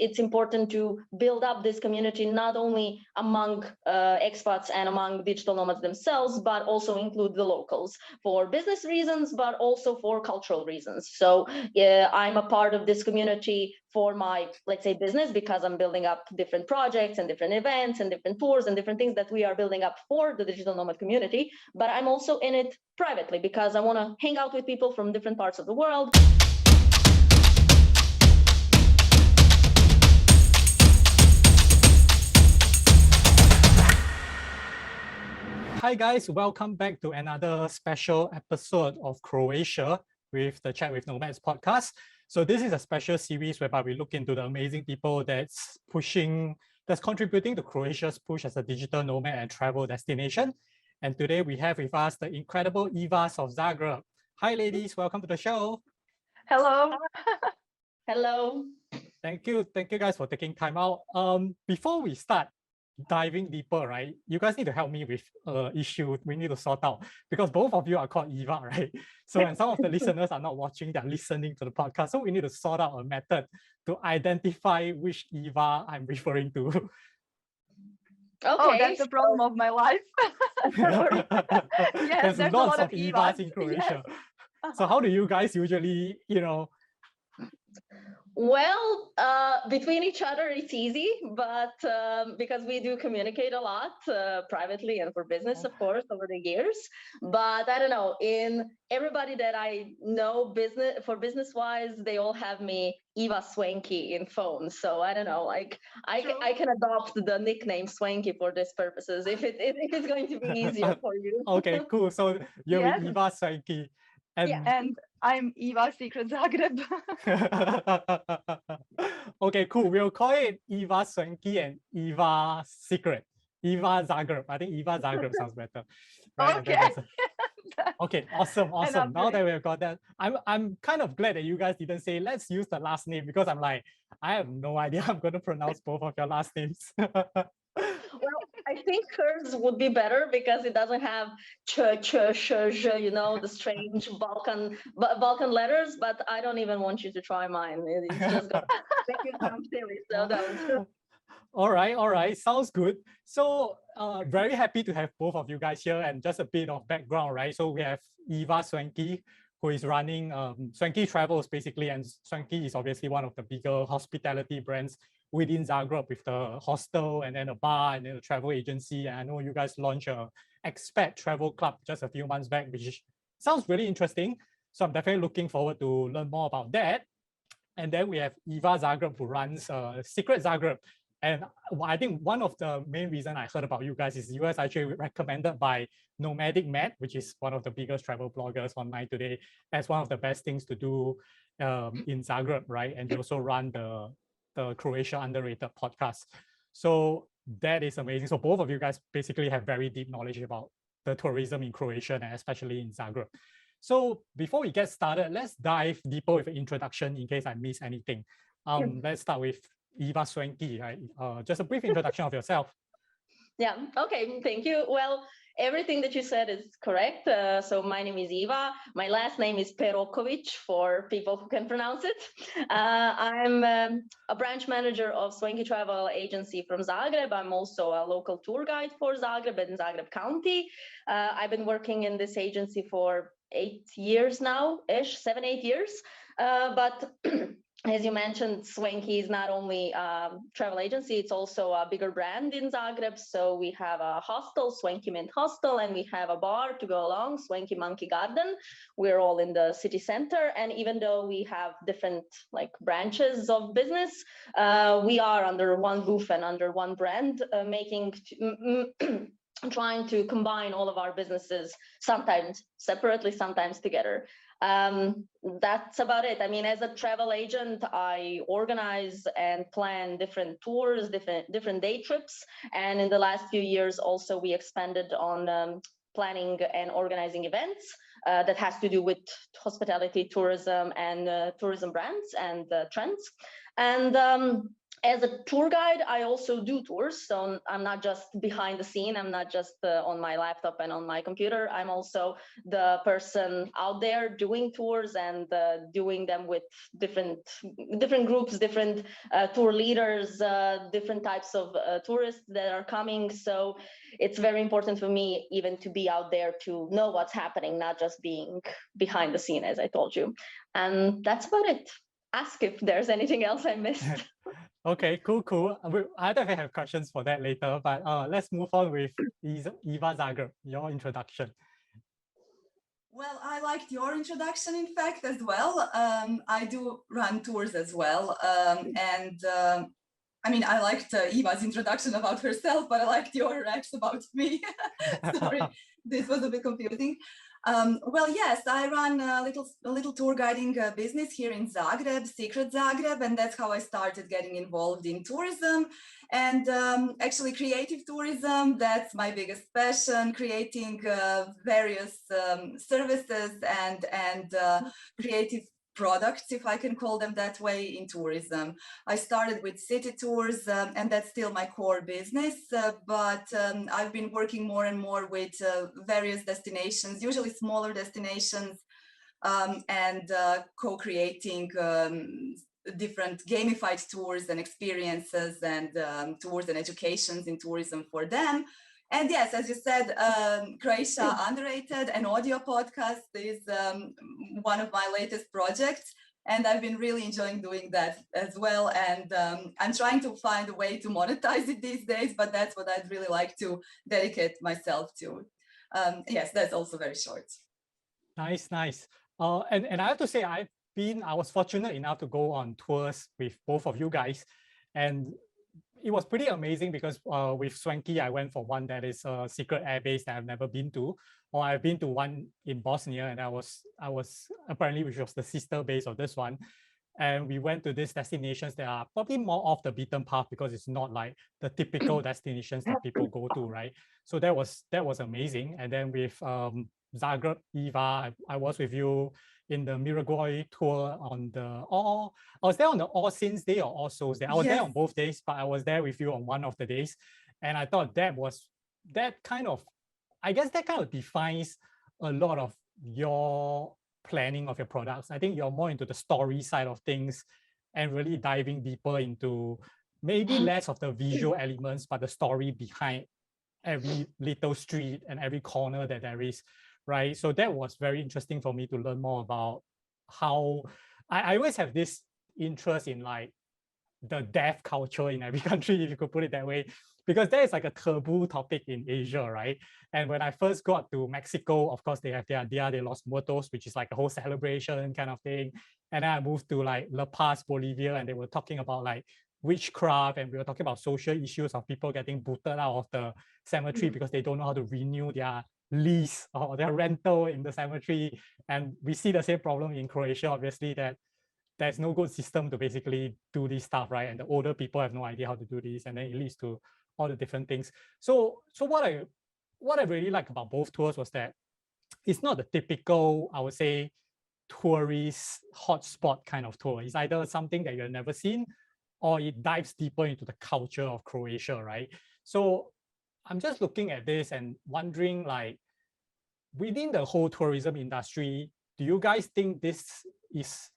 it's important to build up this community not only among expats and among digital nomads themselves, but also include the locals for business reasons, but also for cultural reasons. So I'm a part of this community for my, let's say, business, because I'm building up different projects and different events and different tours and different things that we are building up for the digital nomad community. But I'm also in it privately because I want to hang out with people from different parts of the world. Hi guys, welcome back to another special episode of Croatia with the Chat with Nomads podcast. So this is a special series whereby we look into the amazing people that's contributing to Croatia's push as a digital nomad and travel destination. And today we have with us the incredible Ivas of Zagreb. Hi ladies, welcome to the show. Hello. Hello. Thank you guys for taking time out. Before we start diving deeper, right, you guys need to help me with issue we need to sort out, because both of you are called Iva, right? So and some of the listeners are not watching, they're listening to the podcast. So we need to sort out a method to identify which Iva I'm referring to. Okay. Oh, that's the problem of my life. Yes, there's lots of Ivas in Croatia. Yes. So how do you guys usually, Well, between each other, it's easy, but because we do communicate a lot privately and for business, of course, over the years. But I don't know, in everybody that I know business-wise, they all have me Iva Swanky in phone. So I don't know, like I can adopt the nickname Swanky for these purposes if it's going to be easier for you. Okay, cool. So you're with Iva Swanky. And I'm Iva Secret Zagreb. Okay, cool. We'll call it Iva Swanky and Iva Secret. Iva Zagreb. I think Iva Zagreb sounds better. Right? Okay. Okay, awesome. Now that we've got that, I'm kind of glad that you guys didn't say let's use the last name, because I'm like, I have no idea I'm going to pronounce both of your last names. Well, I think hers would be better because it doesn't have the strange Balkan letters, but I don't even want you to try mine. It's just going to make you sound silly, so don't. All right. Sounds good. So very happy to have both of you guys here, and just a bit of background, right? So we have Iva Swanky, who is running Swanky Travels basically, and Swanky is obviously one of the bigger hospitality brands within Zagreb, with the hostel and then a bar and then a travel agency. And I know you guys launched a expat travel club just a few months back, which sounds really interesting. So I'm definitely looking forward to learn more about that. And then we have Iva Zagreb, who runs Secret Zagreb. And I think one of the main reasons I heard about you guys is you guys actually recommended by Nomadic Matt, which is one of the biggest travel bloggers online today, as one of the best things to do in Zagreb, right? And you also run the Croatia Underrated podcast. So that is amazing. So both of you guys basically have very deep knowledge about the tourism in Croatia, and especially in Zagreb. So before we get started, let's dive deeper with an introduction in case I miss anything. Let's start with Iva Swanky, right? Just a brief introduction of yourself. Yeah, okay, thank you. Well, everything that you said is correct. So my name is Iva. My last name is Peroković for people who can pronounce it. I'm a branch manager of Swanky Travel Agency from Zagreb. I'm also a local tour guide for Zagreb and Zagreb County. I've been working in this agency for 8 years now, 7-8 years. But as you mentioned, Swanky is not only a travel agency, it's also a bigger brand in Zagreb. So we have a hostel, Swanky Mint Hostel, and we have a bar to go along, Swanky Monkey Garden. We're all in the city center. And even though we have different branches of business, we are under one roof and under one brand, trying to combine all of our businesses, sometimes separately, sometimes together. That's about it. I mean, as a travel agent, I organize and plan different tours, different day trips. And in the last few years, also, we expanded on planning and organizing events that has to do with hospitality, tourism, and tourism brands and trends. And as a tour guide, I also do tours. So I'm not just behind the scene. I'm not just on my laptop and on my computer. I'm also the person out there doing tours and doing them with different groups, different tour leaders, different types of tourists that are coming. So it's very important for me even to be out there to know what's happening, not just being behind the scene, as I told you. And that's about it. Ask if there's anything else I missed. Okay, cool. I definitely have questions for that later, but let's move on with Iva Zagreb, your introduction. Well, I liked your introduction, in fact, as well. I do run tours as well. I mean, I liked Iva's introduction about herself, but I liked your reacts about me. Sorry, this was a bit confusing. Well, yes, I run a little tour guiding business here in Zagreb, Secret Zagreb, and that's how I started getting involved in tourism and actually creative tourism. That's my biggest passion, creating various services and creative products, if I can call them that way, in tourism. I started with city tours and that's still my core business, but I've been working more and more with various destinations, usually smaller destinations, and co-creating different gamified tours and experiences and tours and educations in tourism for them. And yes, as you said, Croatia Underrated, an audio podcast, is one of my latest projects. And I've been really enjoying doing that as well. And I'm trying to find a way to monetize it these days, but that's what I'd really like to dedicate myself to. Yes, that's also very short. Nice. And I have to say, I was fortunate enough to go on tours with both of you guys. And it was pretty amazing because with Swanky, I went for one that is a secret air base that I've never been to, or I've been to one in Bosnia, and I was apparently, which was the sister base of this one. And we went to these destinations that are probably more off the beaten path because it's not like the typical destinations that people go to, right? So that was amazing. And then with Zagreb, Iva, I was with you in the Mirogoj tour on the I was there on the All Saints Day or All Souls Day. I was there on both days, but I was there with you on one of the days. And I thought that kind of defines a lot of your planning of your products. I think you're more into the story side of things and really diving deeper into maybe less of the visual elements, but the story behind every little street and every corner that there is. Right. So that was very interesting for me to learn more about how I always have this interest in like the deaf culture in every country, if you could put it that way, because that is like a taboo topic in Asia, right? And when I first got to Mexico, of course, they have their Dia de los Muertos, which is like a whole celebration kind of thing. And then I moved to like La Paz, Bolivia, and they were talking about like witchcraft, and we were talking about social issues of people getting booted out of the cemetery because they don't know how to renew their lease or their rental in the cemetery. And we see the same problem in Croatia, obviously, that there's no good system to basically do this stuff, right? And the older people have no idea how to do this, and then it leads to all the different things. So what I really like about both tours was that it's not the typical, I would say, tourist hotspot kind of tour. It's either something that you've never seen, or it dives deeper into the culture of Croatia, right? So I'm just looking at this and wondering, like, within the whole tourism industry, do you guys think this is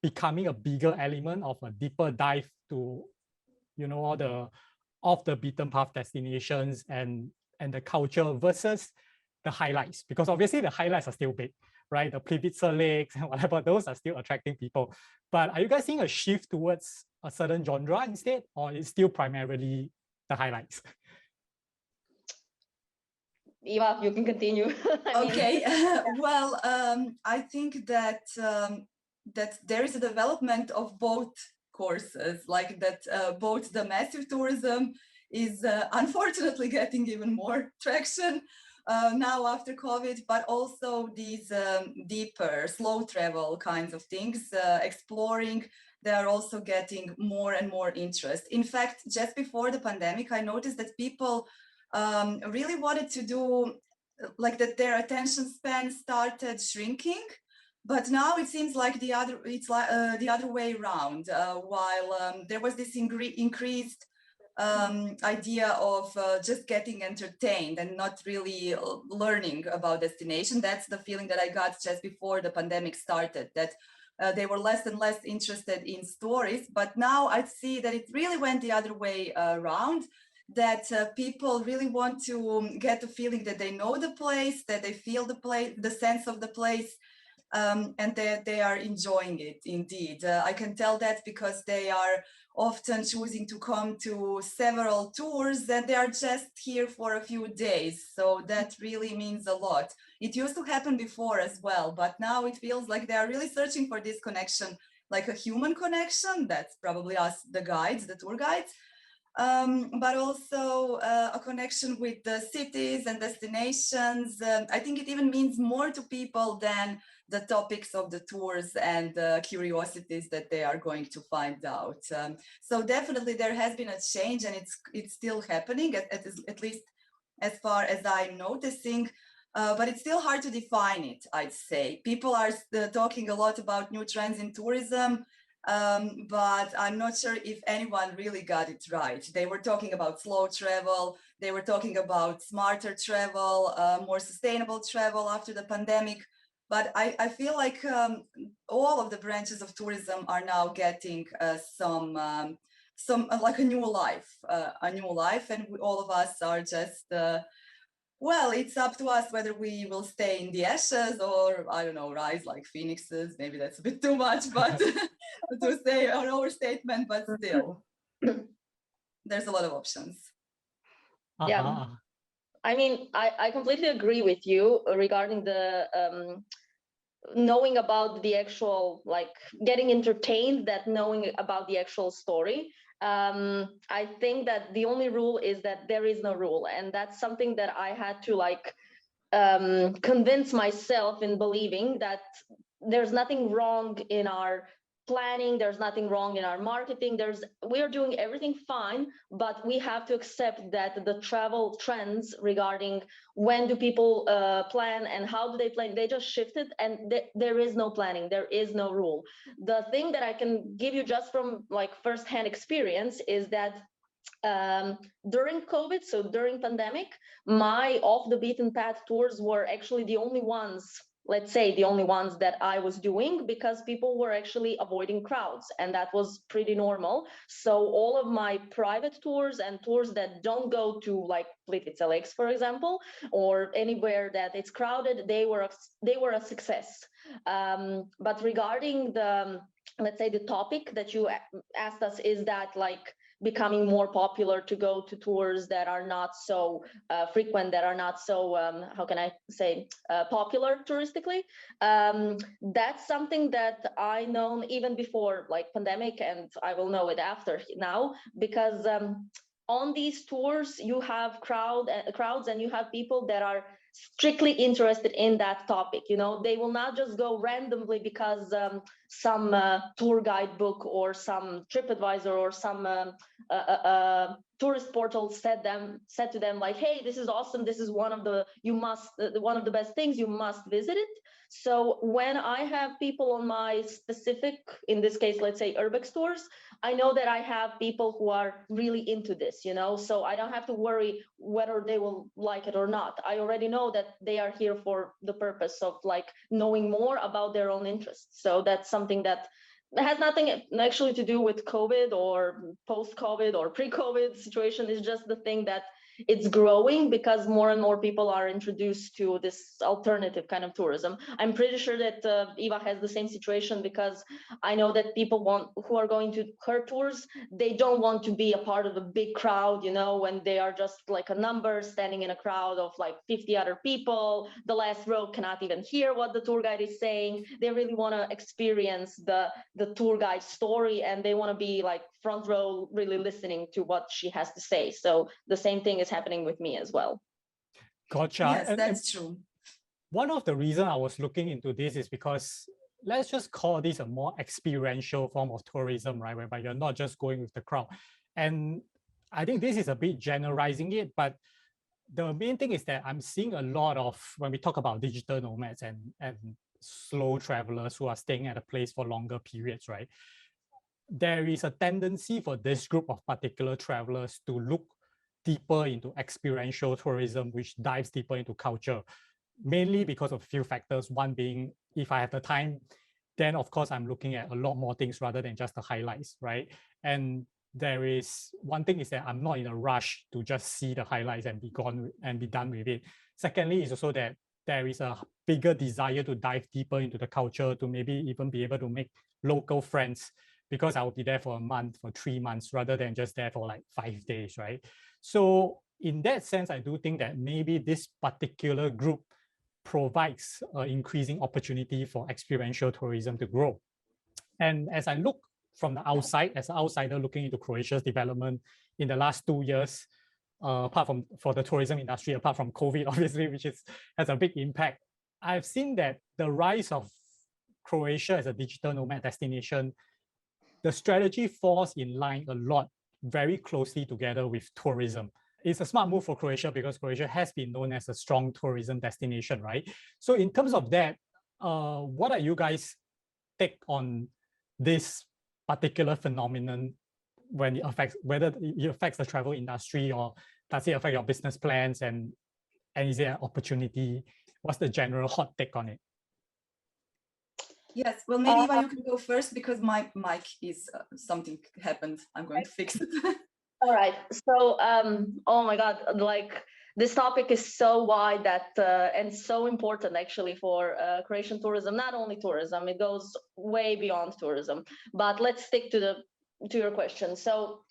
becoming a bigger element of a deeper dive to, you know, all the off the beaten path destinations and the culture versus the highlights? Because obviously the highlights are still big, right? The Plivica lakes and whatever, those are still attracting people. But are you guys seeing a shift towards a certain genre instead, or is it still primarily the highlights? Iva, you can continue. Okay. Well, I think that that there is a development of both courses, like that both the massive tourism is unfortunately getting even more traction now after COVID, but also these deeper, slow travel kinds of things, exploring, they are also getting more and more interest. In fact, just before the pandemic, I noticed that people really wanted to do like that their attention span started shrinking. But now it seems like the other way around. While there was this increased idea of just getting entertained and not really learning about destination. That's the feeling that I got just before the pandemic started, that they were less and less interested in stories. But now I see that it really went the other way around, that people really want to get the feeling that they know the place, that they feel the place, the sense of the place, and that they are enjoying it indeed. I can tell that because they are often choosing to come to several tours and they are just here for a few days. So that really means a lot. It used to happen before as well, but now it feels like they are really searching for this connection, like a human connection. That's probably us, the guides, the tour guides. But also a connection with the cities and destinations. I think it even means more to people than the topics of the tours and curiosities that they are going to find out. So definitely there has been a change, and it's still happening, at least as far as I'm noticing. But it's still hard to define it, I'd say. People are talking a lot about new trends in tourism, but I'm not sure if anyone really got it right. They were talking about slow travel, they were talking about smarter travel, more sustainable travel after the pandemic. But I feel like all of the branches of tourism are now getting some like a new life, and all of us are just well, it's up to us whether we will stay in the ashes or, I don't know, rise like phoenixes. Maybe that's a bit too much, but to say an overstatement, but still, there's a lot of options. Yeah. I mean, I completely agree with you regarding the knowing about the actual, like getting entertained, that knowing about the actual story. I think that the only rule is that there is no rule, and that's something that I had to like convince myself in believing, that there's nothing wrong in our planning, there's nothing wrong in our marketing, we are doing everything fine, but we have to accept that the travel trends regarding when do people plan and how do they plan, they just shifted, and there is no planning, there is no rule. The thing that I can give you just from like first-hand experience is that during COVID, so during pandemic, my off the beaten path tours were actually the only ones, let's say the only ones that I was doing, because people were actually avoiding crowds, and that was pretty normal. So all of my private tours and tours that don't go to like Plitvice Lakes, for example, or anywhere that it's crowded, they were a success. But regarding the, let's say, the topic that you asked us, is that like becoming more popular to go to tours that are not so frequent, that are not so, how can I say, popular touristically. That's something that I known even before like pandemic, and I will know it after now, because on these tours you have crowds, and you have people that are strictly interested in that topic. You know, they will not just go randomly because some tour guide book or some TripAdvisor or some tourist portal said to them like, hey, this is awesome, this is one of the best things, you must visit it. So when I have people on my specific, in this case, let's say urbex tours, I know that I have people who are really into this, you know, so I don't have to worry whether they will like it or not. I already know that they are here for the purpose of like knowing more about their own interests. So that's something that has nothing actually to do with COVID or post-COVID or pre-COVID situation. Is just the thing that it's growing because more and more people are introduced to this alternative kind of tourism. I'm pretty sure that Iva has the same situation, because I know that people who are going to her tours, they don't want to be a part of a big crowd, you know, when they are just like a number standing in a crowd of like 50 other people. The last row cannot even hear what the tour guide is saying. They really want to experience the tour guide story, and they want to be like front row, really listening to what she has to say. So the same thing is happening with me as well. Gotcha. Yes, that's true. One of the reasons I was looking into this is because let's just call this a more experiential form of tourism, right? Whereby you're not just going with the crowd. And I think this is a bit generalizing it, but the main thing is that I'm seeing a lot of, when we talk about digital nomads and slow travelers who are staying at a place for longer periods, right? There is a tendency for this group of particular travelers to look deeper into experiential tourism, which dives deeper into culture, mainly because of a few factors. One being, if I have the time, then of course I'm looking at a lot more things rather than just the highlights, right? And there is one thing is that I'm not in a rush to just see the highlights and be gone and be done with it. Secondly, is also that there is a bigger desire to dive deeper into the culture, to maybe even be able to make local friends, because I will be there for a month, for 3 months, rather than just there for like 5 days, right? So in that sense, I do think that maybe this particular group provides an increasing opportunity for experiential tourism to grow. And as I look from the outside, as an outsider looking into Croatia's development in the last 2 years, apart from for the tourism industry, apart from COVID, obviously, which has a big impact, I've seen that the rise of Croatia as a digital nomad destination, the strategy falls in line a lot, very closely together with tourism. It's a smart move for Croatia because Croatia has been known as a strong tourism destination, right? So in terms of that, what are you guys' take on this particular phenomenon when it affects, whether it affects the travel industry, or does it affect your business plans, and is there an opportunity? What's the general hot take on it? Yes, well, maybe Iva, you can go first because my mic is something happened. I'm going to fix it. All right. So, oh my God, like this topic is so wide that and so important actually for Croatian tourism. Not only tourism, it goes way beyond tourism. But let's stick to your question. So,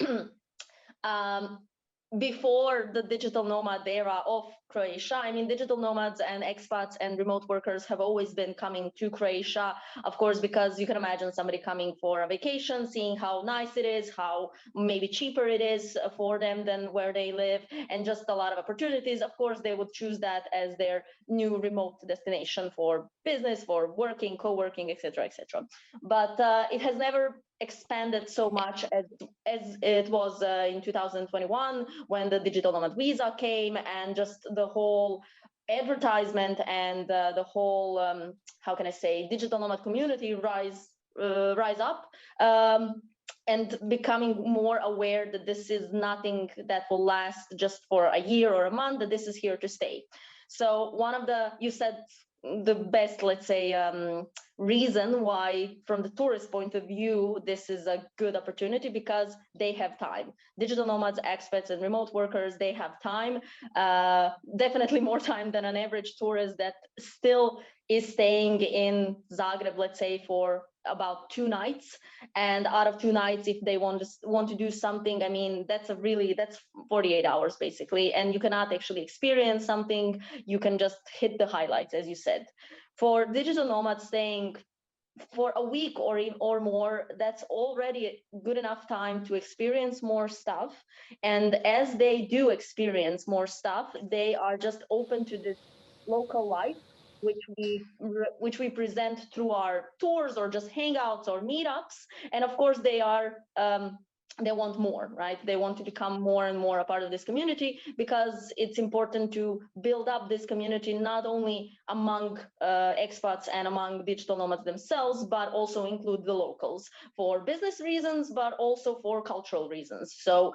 before the digital nomad era of Croatia, I mean, digital nomads and expats and remote workers have always been coming to Croatia, of course, because you can imagine somebody coming for a vacation, seeing how nice it is, how maybe cheaper it is for them than where they live, and just a lot of opportunities. Of course, they would choose that as their new remote destination for business, for working, co-working, etc., etc. But it has never expanded so much as it was in 2021 when the digital nomad visa came, and just the whole advertisement and the whole how can I say, digital nomad community rise up, and becoming more aware that this is nothing that will last just for a year or a month, that this is here to stay. So one of the, you said the best, let's say, reason why from the tourist point of view this is a good opportunity, because they have time. Digital nomads, expats, and remote workers, they have time, definitely more time than an average tourist that still is staying in Zagreb, let's say, for about 2 nights, and out of 2 nights, if they want to do something, I mean, that's 48 hours basically, and you cannot actually experience something. You can just hit the highlights, as you said. For digital nomads staying for a week or more, that's already good enough time to experience more stuff. And as they do experience more stuff, they are just open to this local life, which we present through our tours or just hangouts or meetups. And of course, they want more, right? They want to become more and more a part of this community, because it's important to build up this community not only among expats and among digital nomads themselves, but also include the locals for business reasons, but also for cultural reasons. So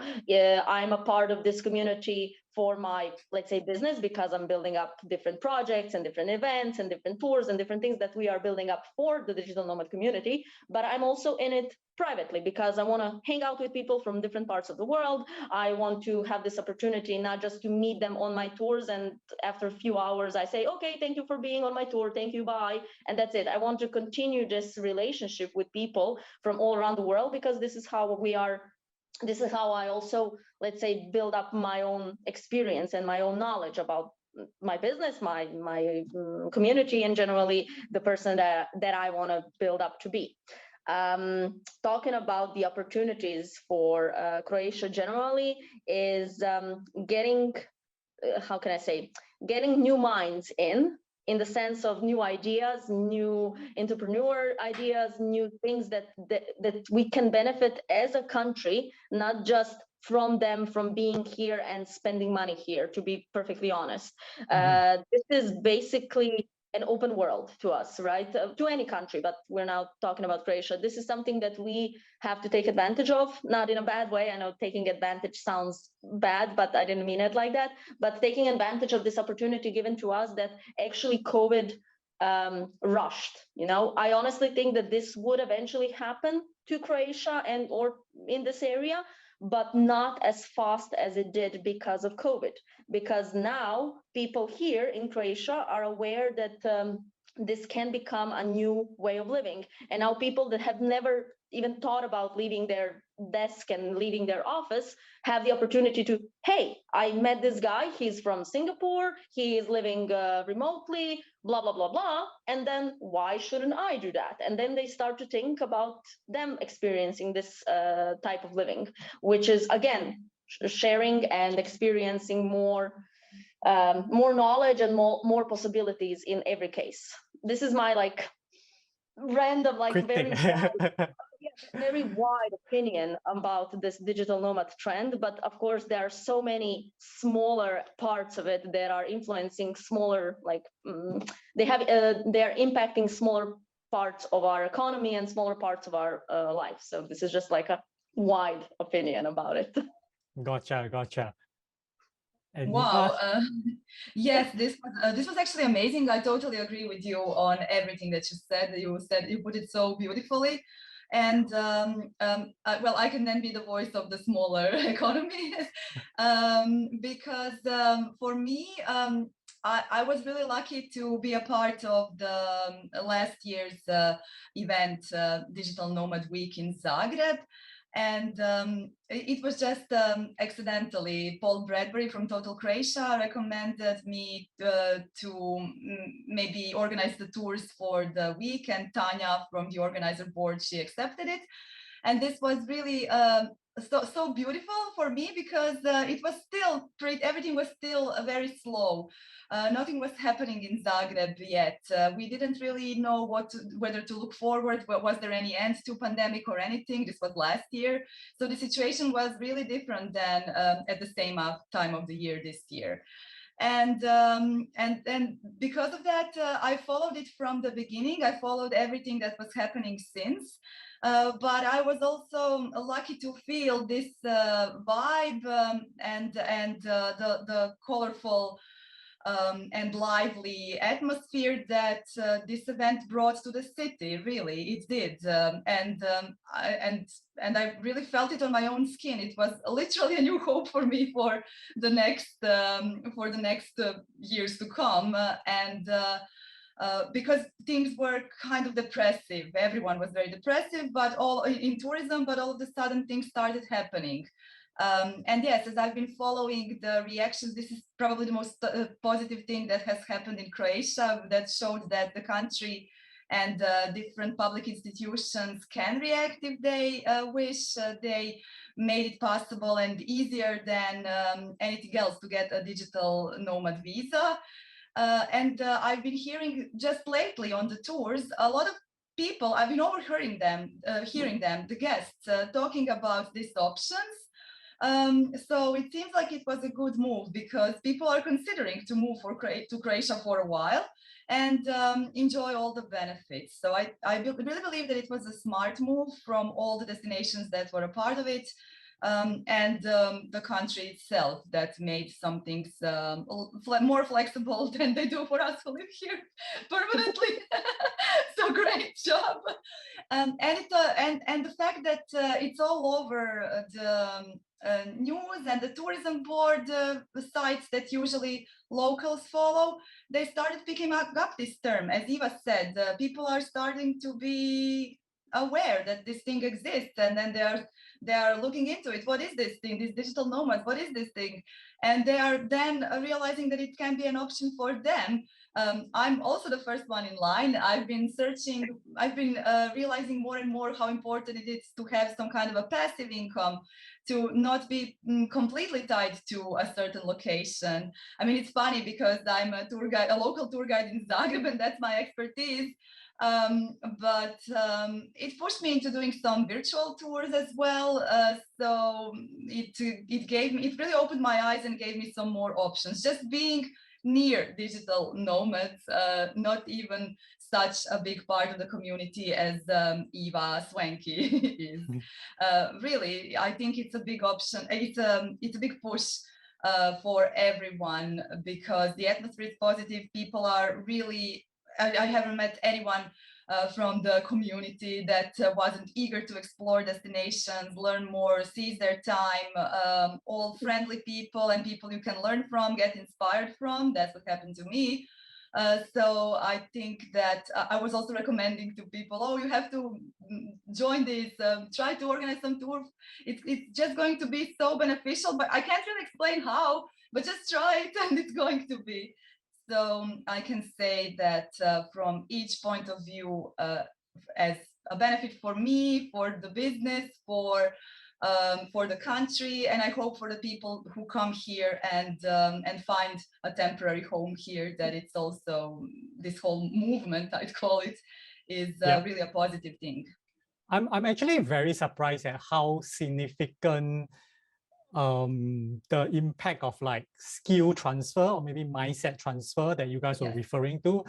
I'm a part of this community for my, let's say, business, because I'm building up different projects and different events and different tours and different things that we are building up for the digital nomad community. But I'm also in it privately, because I want to hang out with people from different parts of the world. I want to have this opportunity not just to meet them on my tours, and after a few hours I say, okay, thank you for being on my tour, thank you, bye, and that's it. I want to continue this relationship with people from all around the world, because this is how I also, let's say, build up my own experience and my own knowledge about my business, my community, and generally the person that I want to build up to be. Talking about the opportunities for Croatia generally is getting, how can I say, getting new minds in the sense of new ideas, new entrepreneur ideas, new things that we can benefit as a country, not just from them, from being here and spending money here, to be perfectly honest. This is basically an open world to us, right? To any country, but we're now talking about Croatia. This is something that we have to take advantage of, not in a bad way. I know taking advantage sounds bad, but I didn't mean it like that. But taking advantage of this opportunity given to us that actually COVID rushed. I honestly think that this would eventually happen to Croatia and or in this area, but not as fast as it did because of COVID. Because now people here in Croatia are aware that this can become a new way of living. And now people that have never even thought about leaving their desk and leaving their office have the opportunity to, hey, I met this guy, he's from Singapore, he is living remotely, blah, blah, blah, blah. And then why shouldn't I do that? And then they start to think about them experiencing this type of living, which is, again, sharing and experiencing more knowledge and more possibilities in every case. This is my random, very wide opinion about this digital nomad trend. But of course, there are so many smaller parts of it that are influencing smaller, they're impacting smaller parts of our economy and smaller parts of our life. So this is just like a wide opinion about it. Gotcha. And wow. Yes, this was actually amazing. I totally agree with you on everything that you said. You put it so beautifully. And well, I can then be the voice of the smaller economy because for me, I was really lucky to be a part of the last year's event, Digital Nomad Week in Zagreb. And it was just accidentally, Paul Bradbury from Total Croatia recommended me to maybe organize the tours for the week, and Tanya from the organizer board, she accepted it. And this was really so beautiful for me because it was still everything was still very slow. Nothing was happening in Zagreb yet. We didn't really know whether to look forward. Was there any end to pandemic or anything? This was last year. So the situation was really different than at the same time of the year this year. And because of that, I followed it from the beginning. I followed everything that was happening since. But I was also lucky to feel this vibe and the colorful and lively atmosphere that this event brought to the city. Really, it did, and I really felt it on my own skin. It was literally a new hope for me for the next years to come, because things were kind of depressive. Everyone was very depressive, but all in tourism. But all of a sudden, things started happening. And yes, as I've been following the reactions, this is probably the most positive thing that has happened in Croatia, that showed that the country and different public institutions can react if they wish. They made it possible and easier than anything else to get a digital nomad visa. And I've been hearing just lately on the tours, a lot of people, I've been overhearing them, the guests, talking about these options. So it seems like it was a good move because people are considering to move to Croatia for a while and enjoy all the benefits. So I really believe that it was a smart move from all the destinations that were a part of it, and the country itself that made some things more flexible than they do for us who live here permanently. So great job. And the fact that it's all over the news and the tourism board sites that usually locals follow, they started picking up this term. As Iva said, people are starting to be aware that this thing exists, and then they are looking into it. What is this thing, this digital nomad? What is this thing? And they are then realizing that it can be an option for them. I'm also the first one in line. I've been realizing more and more how important it is to have some kind of a passive income, to not be completely tied to a certain location. I mean, it's funny because I'm a tour guide, a local tour guide in Zagreb, and that's my expertise. But it pushed me into doing some virtual tours as well. So it really opened my eyes and gave me some more options. Just being near digital nomads, not even such a big part of the community as Iva Swanky is. Really, I think it's a big option. It's a big push for everyone, because the atmosphere is positive. People are really, I haven't met anyone from the community that wasn't eager to explore destinations, learn more, seize their time, all friendly people and people you can learn from, get inspired from. That's what happened to me. So I think that I was also recommending to people, oh, you have to join this, try to organize some tours. It's just going to be so beneficial, but I can't really explain how, but just try it and it's going to be. So I can say that from each point of view, as a benefit for me, for the business, for the country, and I hope for the people who come here and find a temporary home here, that it's also, this whole movement, I'd call it, is really a positive thing. I'm actually very surprised at how significant the impact of like skill transfer or maybe mindset transfer that you guys were referring to.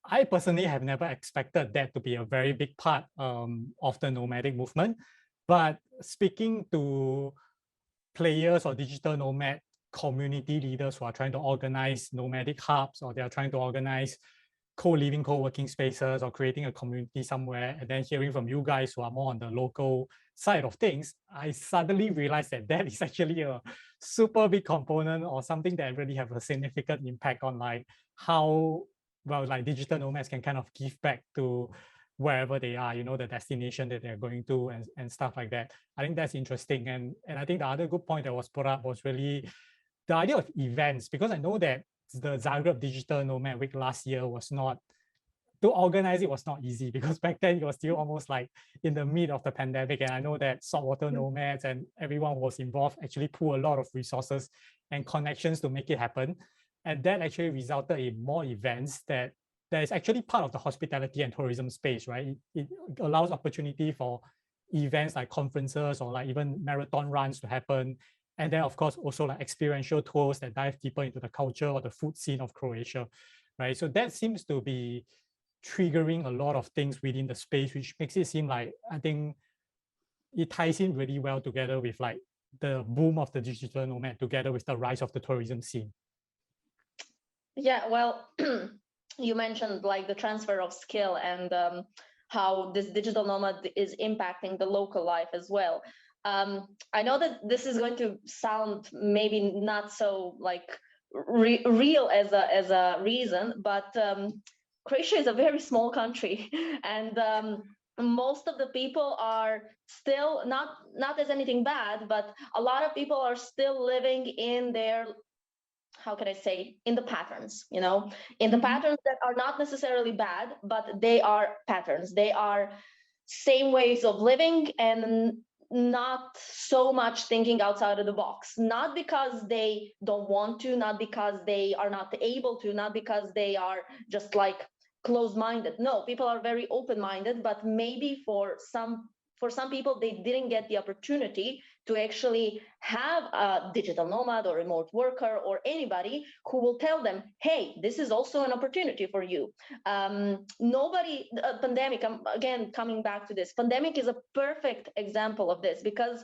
I personally have never expected that to be a very big part of the nomadic movement. But speaking to players or digital nomad community leaders who are trying to organize nomadic hubs, or they are trying to organize co-living, co-working spaces, or creating a community somewhere, and then hearing from you guys who are more on the local side of things, I suddenly realized that that is actually a super big component, or something that really have a significant impact on like how, well, like digital nomads can kind of give back to wherever they are, you know, the destination that they're going to, and stuff like that. I think that's interesting. And I think the other good point that was brought up was really the idea of events, because I know that the Zagreb Digital Nomad Week last year was not, to organize it was not easy, because back then it was still almost like in the mid of the pandemic. And I know that saltwater nomads and everyone who was involved actually pulled a lot of resources and connections to make it happen. And that actually resulted in more events that is actually part of the hospitality and tourism space, right? It allows opportunity for events like conferences or like even marathon runs to happen. And then, of course, also like experiential tours that dive deeper into the culture or the food scene of Croatia, right? So that seems to be triggering a lot of things within the space, which makes it seem like, I think it ties in really well together with like the boom of the digital nomad together with the rise of the tourism scene. Yeah, well, you mentioned like the transfer of skill and how this digital nomad is impacting the local life as well. I know that this is going to sound maybe not so like real as a reason, but Croatia is a very small country, and most of the people are still not as anything bad, but a lot of people are still living in their, how can I say, in the patterns, you know, in the patterns that are not necessarily bad, but they are patterns. They are same ways of living and not so much thinking outside of the box, not because they don't want to, not because they are not able to, not because they are just like closed-minded. No, people are very open-minded, but maybe for some people, they didn't get the opportunity to actually have a digital nomad or remote worker or anybody who will tell them, hey, this is also an opportunity for you. Pandemic, I'm again coming back to this, pandemic is a perfect example of this, because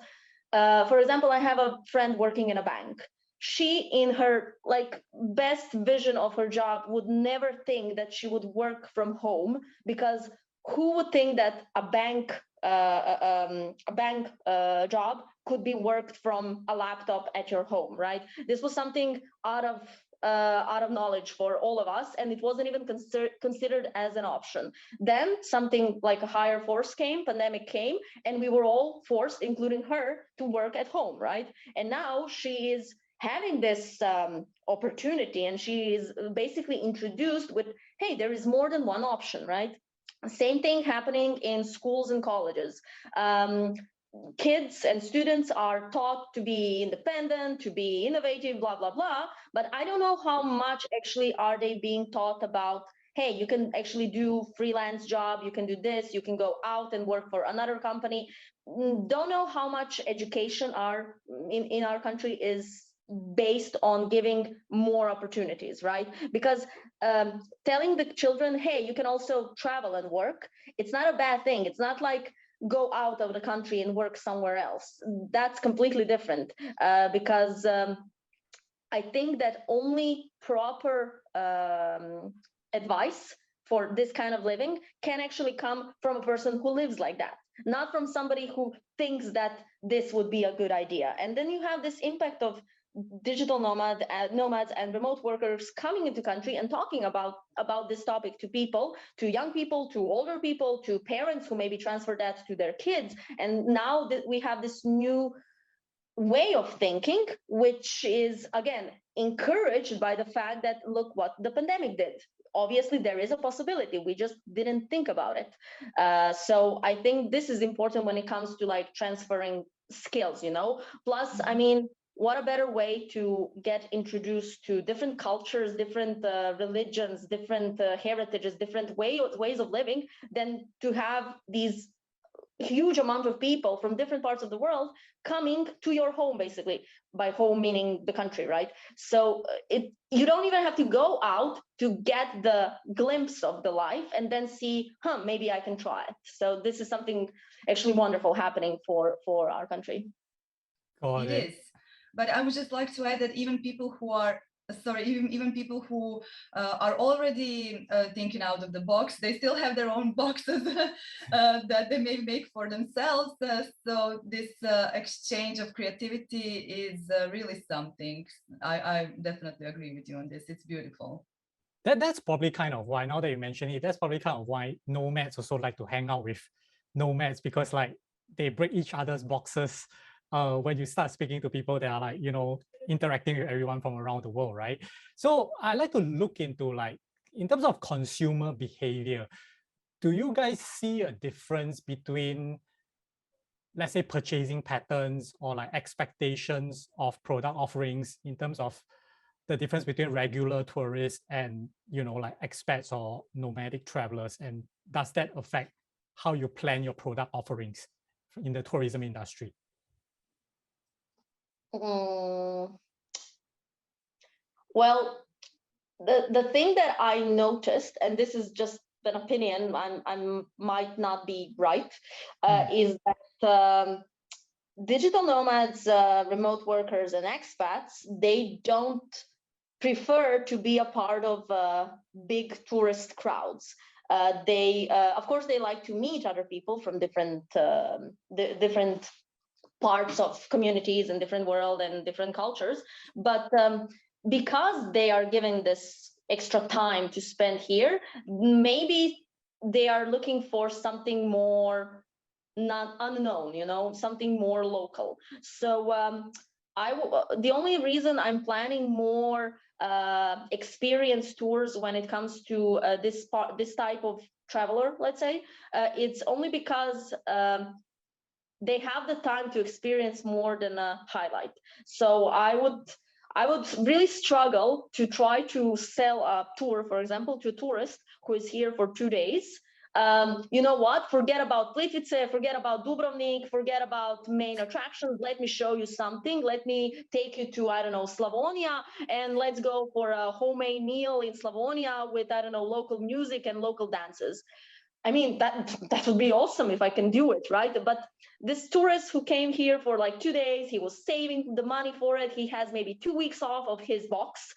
for example, I have a friend working in a bank. She, in her like best vision of her job, would never think that she would work from home, because who would think that a bank job could be worked from a laptop at your home, right? This was something out of knowledge for all of us, and it wasn't even considered as an option. Then something like a higher force came, pandemic came, and we were all forced, including her, to work at home, right? And now she is having this opportunity, and she is basically introduced with, hey, there is more than one option, right? Same thing happening in schools and colleges. Kids and students are taught to be independent, to be innovative, blah, blah, blah. But I don't know how much actually are they being taught about, hey, you can actually do freelance job, you can do this, you can go out and work for another company. Don't know how much education in our country is based on giving more opportunities, right? Because telling the children, hey, you can also travel and work, it's not a bad thing. It's not like go out of the country and work somewhere else. That's completely different, because I think that only proper advice for this kind of living can actually come from a person who lives like that, not from somebody who thinks that this would be a good idea. And then you have this impact of digital nomads and remote workers coming into country and talking about this topic to people, to young people, to older people, to parents who maybe transfer that to their kids. And now that we have this new way of thinking, which is again encouraged by the fact that look what the pandemic did. Obviously there is a possibility, we just didn't think about it. So I think this is important when it comes to like transferring skills, you know. Plus, I mean, what a better way to get introduced to different cultures, different religions, different heritages, different ways of living, than to have these huge amount of people from different parts of the world coming to your home, basically. By home meaning the country, right? So you don't even have to go out to get the glimpse of the life and then see, maybe I can try it. So this is something actually wonderful happening for our country. It is. But I would just like to add that even people who are even people who are already thinking out of the box, they still have their own boxes that they may make for themselves. So this exchange of creativity is really something. I definitely agree with you on this. It's beautiful. That's probably kind of why, now that you mention it, that's probably kind of why nomads also like to hang out with nomads, because like they break each other's boxes. When you start speaking to people that are like, you know, interacting with everyone from around the world, right? So I like to look into like, in terms of consumer behavior, do you guys see a difference between, let's say, purchasing patterns or like expectations of product offerings in terms of the difference between regular tourists and, you know, like expats or nomadic travelers? And does that affect how you plan your product offerings in the tourism industry? Well, the thing that I noticed, and this is just an opinion, I might not be right, is that digital nomads, remote workers, and expats, they don't prefer to be a part of big tourist crowds. They, of course, they like to meet other people from different parts of communities and different world and different cultures, but because they are given this extra time to spend here, maybe they are looking for something more not unknown, you know, something more local. So the only reason I'm planning more experience tours when it comes to this type of traveler, let's say, it's only because they have the time to experience more than a highlight. So I would really struggle to try to sell a tour, for example, to a tourist who is here for 2 days. You know what? Forget about Plitvice, forget about Dubrovnik, forget about main attractions. Let me show you something. Let me take you to, I don't know, Slavonia, and let's go for a homemade meal in Slavonia with, I don't know, local music and local dances. I mean, that would be awesome if I can do it, right? But this tourist who came here for like 2 days, he was saving the money for it. He has maybe 2 weeks off of his box.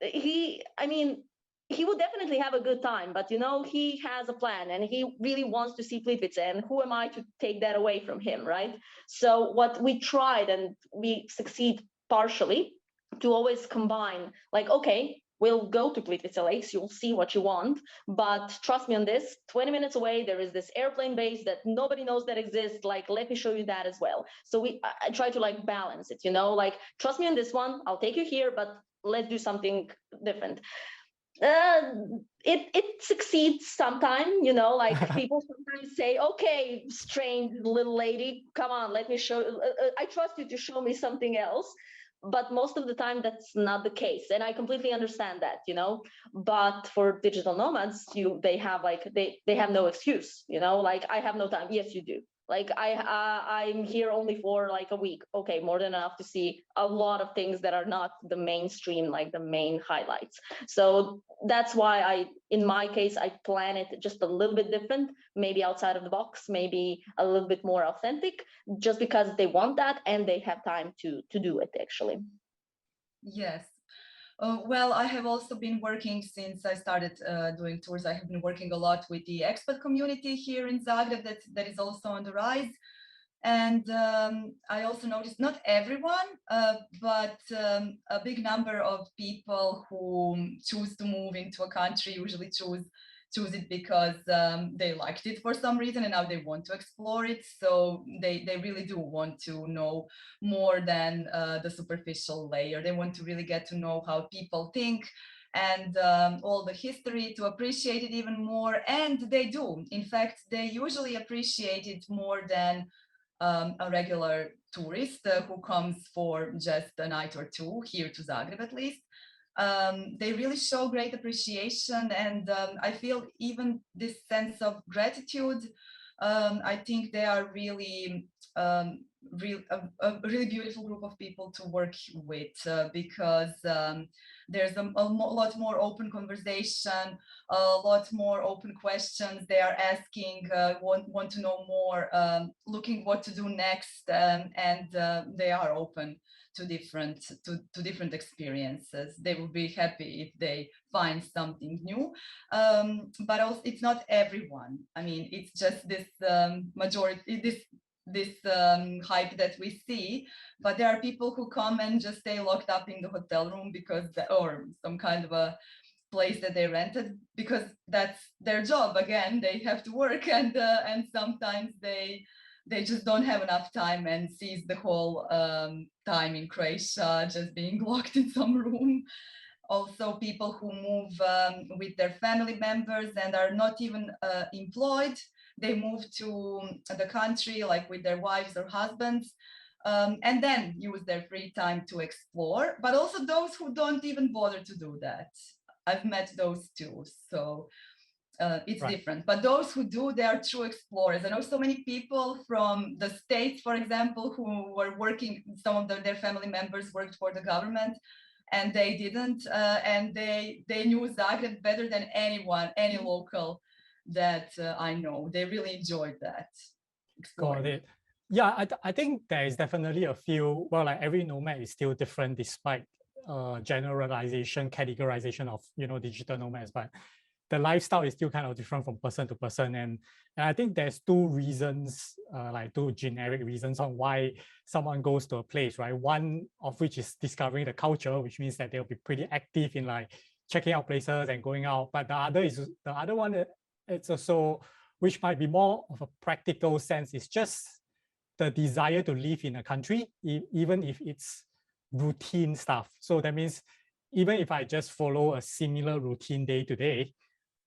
He would definitely have a good time, but you know, he has a plan and he really wants to see Plitvice, and who am I to take that away from him, right? So what we tried, and we succeed partially, to always combine, like, okay, we'll go to Plitvice Lakes, you'll see what you want, but trust me on this, 20 minutes away, there is this airplane base that nobody knows that exists, like, let me show you that as well. So I try to like balance it, you know, like, trust me on this one, I'll take you here, but let's do something different. It succeeds sometimes, you know, like people sometimes say, okay, strange little lady, come on, let me show, I trust you to show me something else. But most of the time that's not the case, and I completely understand that, you know. But for digital nomads, they have like they have no excuse, you know, like, I have no time. Yes, you do. Like I'm here only for like a week. Okay, more than enough to see a lot of things that are not the mainstream, like the main highlights. So that's why in my case, I plan it just a little bit different, maybe outside of the box, maybe a little bit more authentic, just because they want that and they have time to do it actually. Yes. Well, I have also been working since I started doing tours. I have been working a lot with the expat community here in Zagreb that is also on the rise. And I also noticed not everyone, but a big number of people who choose to move into a country usually choose it because they liked it for some reason and now they want to explore it. So they really do want to know more than the superficial layer. They want to really get to know how people think and all the history, to appreciate it even more. And they do. In fact, they usually appreciate it more than a regular tourist who comes for just a night or two here to Zagreb at least. They really show great appreciation, and I feel even this sense of gratitude. I think they are really a really beautiful group of people to work with because there's a lot more open conversation, a lot more open questions. They are asking, want to know more, looking what to do next, and they are open to different experiences. They will be happy if they find something new, but also it's not everyone. I mean, it's just this majority, this hype that we see, but there are people who come and just stay locked up in the hotel room because or some kind of a place that they rented because that's their job. Again, they have to work, and sometimes they just don't have enough time and seize the whole time in Croatia just being locked in some room. Also, people who move with their family members and are not even employed. They move to the country like with their wives or husbands, and then use their free time to explore. But also those who don't even bother to do that. I've met those too. So it's right. Different. But those who do, they are true explorers. I know so many people from the States, for example, who were working, some of their family members worked for the government, and they didn't, and they knew Zagreb better than anyone, any local that I know. They really enjoyed that. Got it. Yeah, I think there is definitely a few, well, like every nomad is still different despite generalization, categorization of, digital nomads, but the lifestyle is still kind of different from person to person. And I think there's two reasons, like two generic reasons on why someone goes to a place, right? One of which is discovering the culture, which means that they'll be pretty active in like checking out places and going out. But the other one, it's also, which might be more of a practical sense, is just the desire to live in a country, even if it's routine stuff. So that means even if I just follow a similar routine day to day,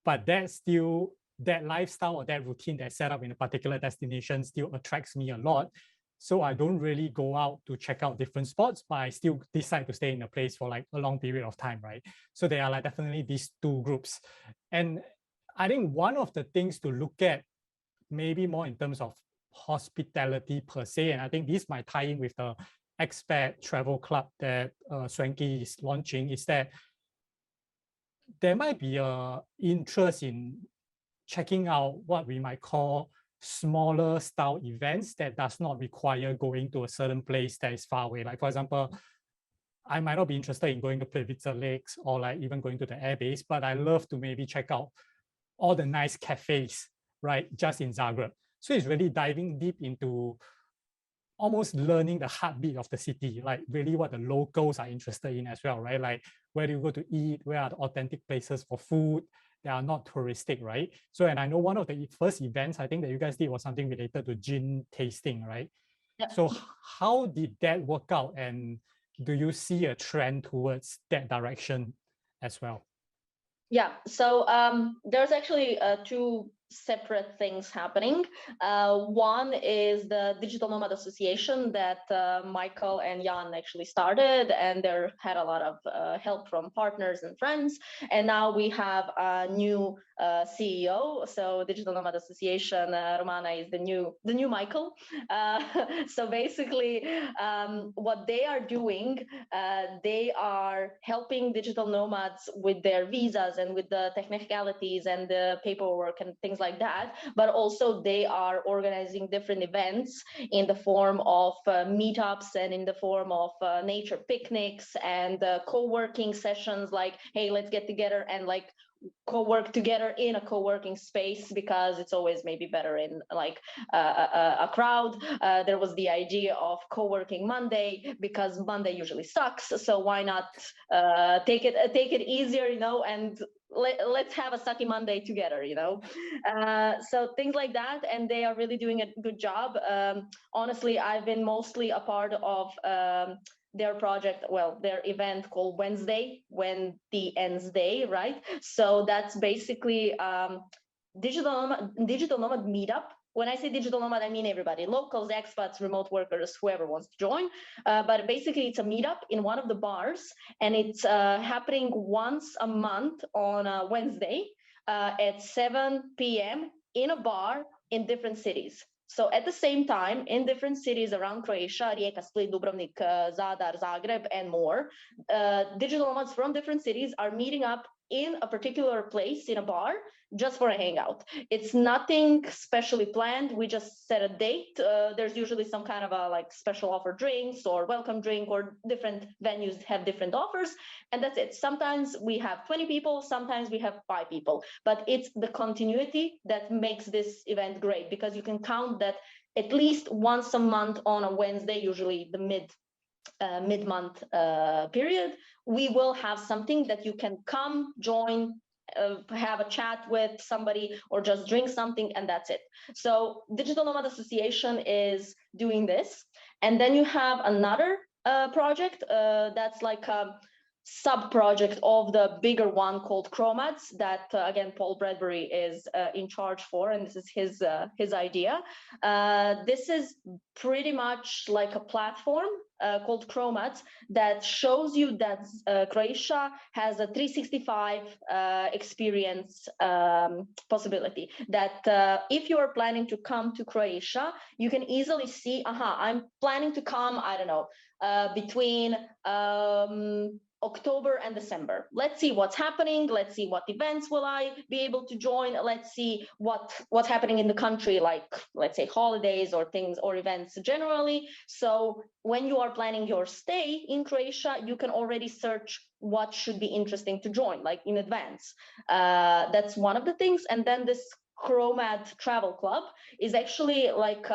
but that lifestyle or that routine that's set up in a particular destination still attracts me a lot. So I don't really go out to check out different spots, but I still decide to stay in a place for like a long period of time, right? So there are like definitely these two groups. And I think one of the things to look at, maybe more in terms of hospitality per se, and I think this might tie in with the expat travel club that Swanky is launching, is that there might be an interest in checking out what we might call smaller style events that does not require going to a certain place that is far away. Like, for example, I might not be interested in going to Peroković lakes or like even going to the airbase, but I love to maybe check out all the nice cafes, right, just in Zagreb. So it's really diving deep into almost learning the heartbeat of the city, like really what the locals are interested in as well, right? Like, where do you go to eat? Where are the authentic places for food that are not touristic, right? So, and I know one of the first events I think that you guys did was something related to gin tasting, right? Yeah. So how did that work out? And do you see a trend towards that direction as well? Yeah, so there's actually two separate things happening. One is the Digital Nomad Association that Michael and Jan actually started, and they had a lot of help from partners and friends. And now we have a new CEO. So Digital Nomad Association, Romana is the new Michael. So basically, what they are doing, they are helping digital nomads with their visas and with the technicalities and the paperwork and things like that. But also they are organizing different events in the form of meetups and in the form of nature picnics and co-working sessions, like, hey, let's get together and like co-work together in a co-working space, because it's always maybe better in like a crowd. There was the idea of co-working Monday, because Monday usually sucks, so why not take it easier, you know, and let's have a sucky Monday together, you know. So things like that, and they are really doing a good job. Honestly, I've been mostly a part of their project, well, their event called Wednesday, when the ends day, right? So that's basically digital nomad meetup. When I say digital nomad, I mean everybody, locals, expats, remote workers, whoever wants to join. But basically it's a meetup in one of the bars, and it's happening once a month on a Wednesday at 7 p.m. in a bar in different cities. So at the same time, in different cities around Croatia, Rijeka, Split, Dubrovnik, Zadar, Zagreb, and more, digital nomads from different cities are meeting up in a particular place in a bar just for a hangout. It's nothing specially planned. We just set a date. There's usually some kind of a like special offer drinks or welcome drink, or different venues have different offers, and that's it. Sometimes we have 20 people, sometimes we have 5 people, but it's the continuity that makes this event great, because you can count that at least once a month on a Wednesday, usually the mid-month period, we will have something that you can come, join, have a chat with somebody, or just drink something, and that's it. So Digital Nomad Association is doing this. And then you have another project that's like a sub-project of the bigger one called Chromat, that again Paul Bradbury is in charge for, and this is his idea. This is pretty much like a platform called Chromat that shows you that Croatia has a 365 experience possibility. That if you are planning to come to Croatia, you can easily see, I'm planning to come, I don't know, between October and December. Let's see what's happening. Let's see what events will I be able to join. Let's see what's happening in the country, like let's say holidays or things or events generally. So when you are planning your stay in Croatia, you can already search what should be interesting to join, like in advance. That's one of the things. And then this Chromat Travel Club is actually like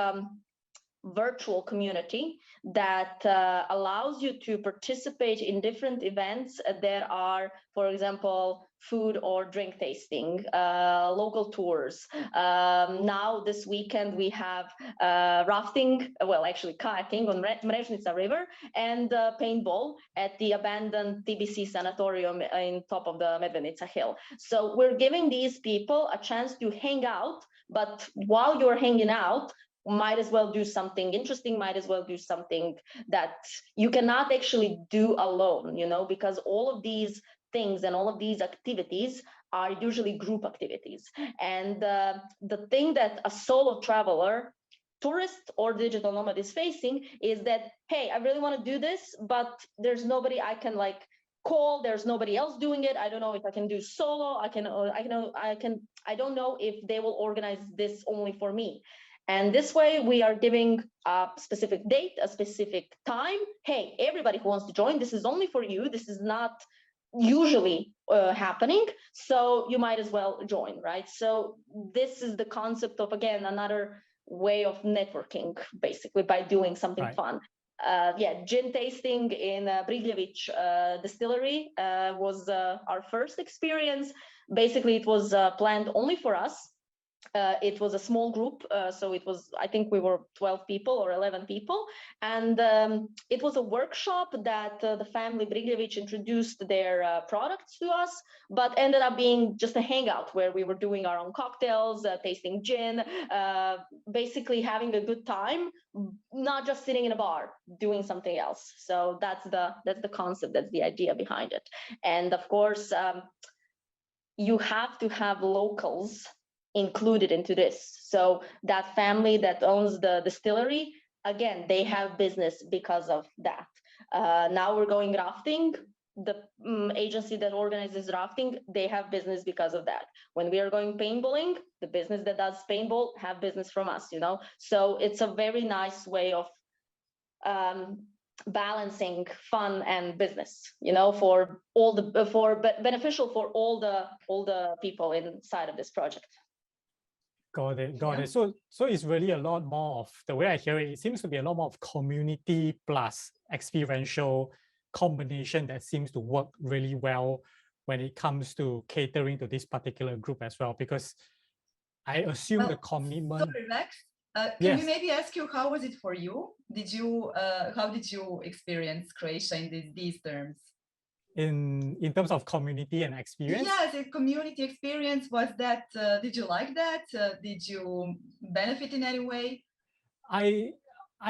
virtual community that allows you to participate in different events. There are, for example, food or drink tasting, local tours. Now this weekend we have rafting, well actually kayaking on Mrežnica River, and paintball at the abandoned TBC sanatorium in top of the Medvednica Hill. So we're giving these people a chance to hang out, but while you're hanging out, might as well do something interesting, might as well do something that you cannot actually do alone, you know, because all of these things and all of these activities are usually group activities. And the thing that a solo traveler, tourist or digital nomad is facing is that, hey, I really want to do this, but there's nobody I can like call, there's nobody else doing it. I don't know if I can do solo, I don't know if they will organize this only for me. And this way we are giving a specific date, a specific time. Hey, everybody who wants to join, this is only for you. This is not usually happening, so you might as well join, right? So this is the concept of, again, another way of networking, basically, by doing something fun. Yeah, gin tasting in Briljević distillery was our first experience. Basically, it was planned only for us. it was a small group, so it was, I think we were 12 people or 11 people, and it was a workshop that the family Brigljević introduced their products to us, but ended up being just a hangout where we were doing our own cocktails, tasting gin, basically having a good time, not just sitting in a bar doing something else. So that's the concept, that's the idea behind it. And of course, you have to have locals included into this. So that family that owns the distillery, again, they have business because of that. Now we're going rafting. The agency that organizes rafting, they have business because of that. When we are going paintballing, the business that does paintball have business from us, you know. So it's a very nice way of balancing fun and business, you know, for all the beneficial for all the people inside of this project. Got it. So it's really a lot more of, the way I hear it, it seems to be a lot more of community plus experiential combination that seems to work really well when it comes to catering to this particular group as well, because I assume the commitment. Sorry, Rex, can yes. we maybe ask you, how was it for you? How did you experience Croatia in these terms? In terms of community and experience? Yes, a community experience. Was that, did you like that? Did you benefit in any way? I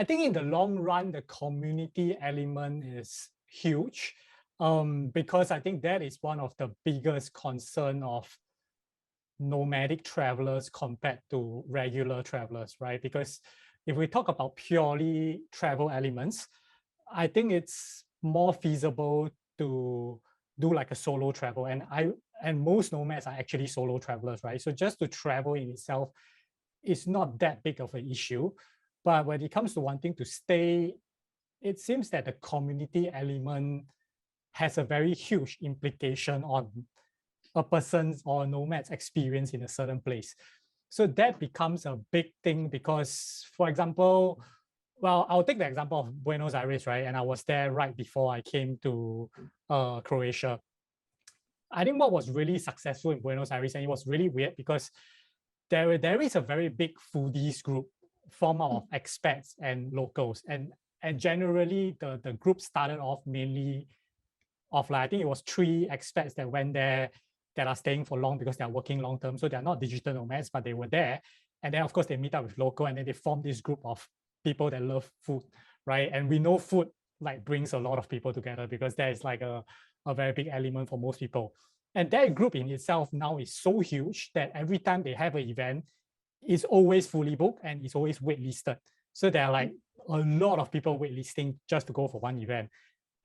think in the long run, the community element is huge, because I think that is one of the biggest concern of nomadic travelers compared to regular travelers, right? Because if we talk about purely travel elements, I think it's more feasible to do like a solo travel, and most nomads are actually solo travelers, right? So just to travel in itself is not that big of an issue. But when it comes to wanting to stay, it seems that the community element has a very huge implication on a person's or a nomad's experience in a certain place. So that becomes a big thing because, for example, well, I'll take the example of Buenos Aires, right? And I was there right before I came to Croatia. I think what was really successful in Buenos Aires, and it was really weird because there is a very big foodies group formed out of expats and locals. And generally, the group started off mainly of like, I think it was 3 expats that went there that are staying for long because they're working long term. So they're not digital nomads, but they were there. And then of course they meet up with local, and then they form this group of people that love food, right? And we know food like brings a lot of people together because there is like a very big element for most people. And that group in itself now is so huge that every time they have an event, it's always fully booked and it's always waitlisted. So there are like a lot of people waitlisting just to go for one event.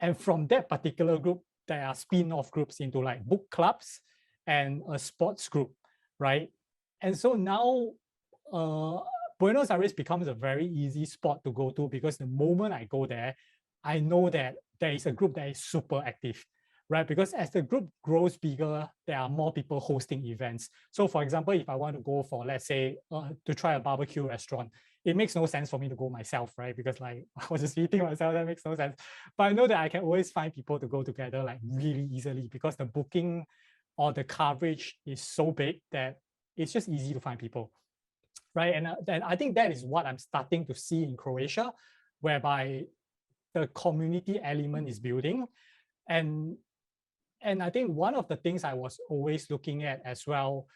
And from that particular group, there are spin-off groups into like book clubs and a sports group, right? And so now Buenos Aires becomes a very easy spot to go to because the moment I go there, I know that there is a group that is super active, right? Because as the group grows bigger, there are more people hosting events. So for example, if I want to go for, let's say, to try a barbecue restaurant, it makes no sense for me to go myself, right? Because like I was just eating myself, that makes no sense. But I know that I can always find people to go together like really easily because the booking or the coverage is so big that it's just easy to find people, right? And I think that is what I'm starting to see in Croatia, whereby the community element is building. And I think one of the things I was always looking at as well,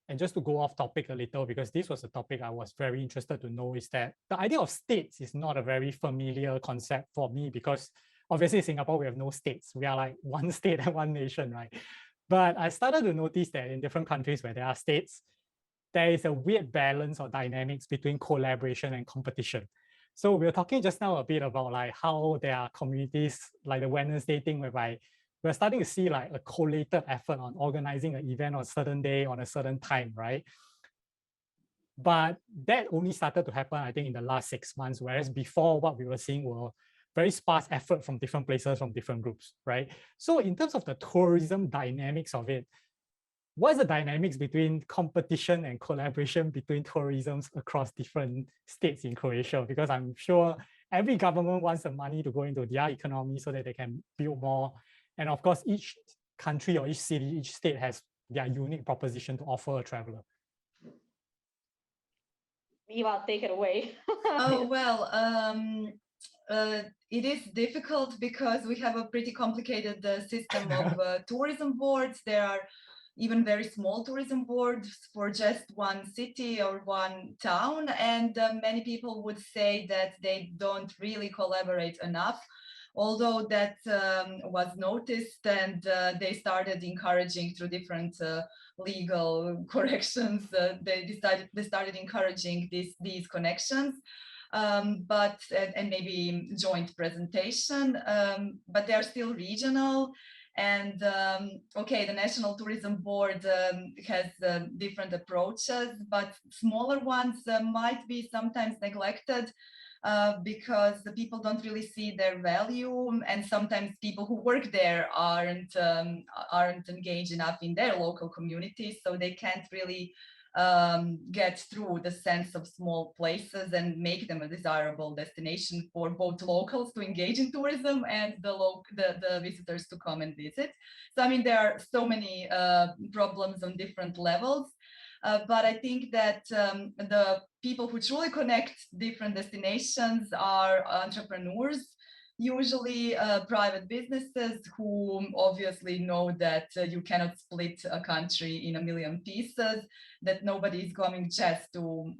and just to go off topic a little, because this was a topic I was very interested to know, is that the idea of states is not a very familiar concept for me because obviously in Singapore, we have no states. We are like one state and one nation, right? But I started to notice that in different countries where there are states, there is a weird balance or dynamics between collaboration and competition. So we were talking just now a bit about like how there are communities like the Wednesday thing, whereby we're starting to see like a collated effort on organizing an event on a certain day on a certain time, right? But that only started to happen, I think, in the last 6 months, whereas before what we were seeing were very sparse effort from different places, from different groups, right? So in terms of the tourism dynamics of it, what's the dynamics between competition and collaboration between tourisms across different states in Croatia? Because I'm sure every government wants the money to go into their economy so that they can build more. And of course, each country or each city, each state has their unique proposition to offer a traveler. Iva, take it away. Oh, well, it is difficult because we have a pretty complicated system of tourism boards. There are even very small tourism boards for just one city or one town. And many people would say that they don't really collaborate enough. Although that was noticed, and they started encouraging through different legal corrections, they started encouraging these connections. But maybe joint presentation, but they are still regional. And okay, the National Tourism Board has different approaches, but smaller ones might be sometimes neglected because the people don't really see their value, and sometimes people who work there aren't engaged enough in their local communities, so they can't really get through the sense of small places and make them a desirable destination for both locals to engage in tourism and the visitors to come and visit. So I mean, there are so many problems on different levels. But I think that the people who truly connect different destinations are entrepreneurs, usually private businesses who obviously know that you cannot split a country in a million pieces, that nobody is coming just to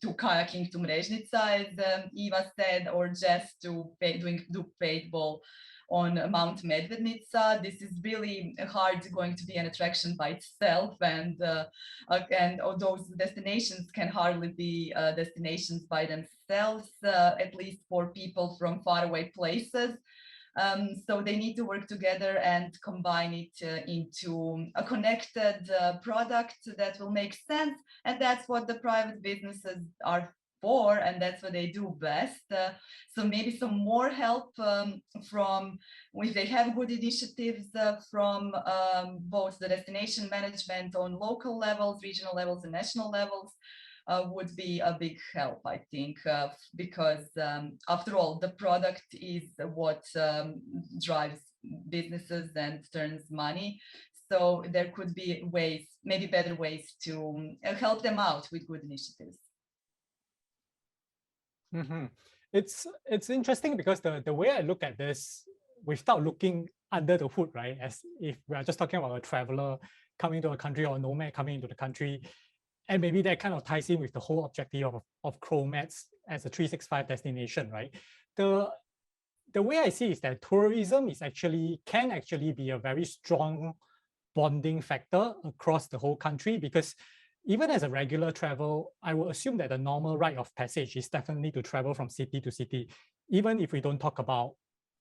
kayaking to Mrežnica, as Iva said, or just to do paintball on Mount Medvednica. This is really hard going to be an attraction by itself, and those destinations can hardly be destinations by themselves, at least for people from faraway places. So they need to work together and combine it into a connected product that will make sense, and that's what the private businesses are for, and that's what they do best. So maybe some more help from, if they have good initiatives from both the destination management on local levels, regional levels, and national levels, would be a big help, I think, because after all, the product is what drives businesses and turns money. So there could be ways, maybe better ways to help them out with good initiatives. Mm-hmm. It's interesting because the way I look at this, without looking under the hood, right? As if we are just talking about a traveler coming to a country or a nomad coming into the country, and maybe that kind of ties in with the whole objective of Chromats as a 365 destination, right? The way I see is that tourism can actually be a very strong bonding factor across the whole country, because even as a regular travel, I will assume that the normal rite of passage is definitely to travel from city to city, even if we don't talk about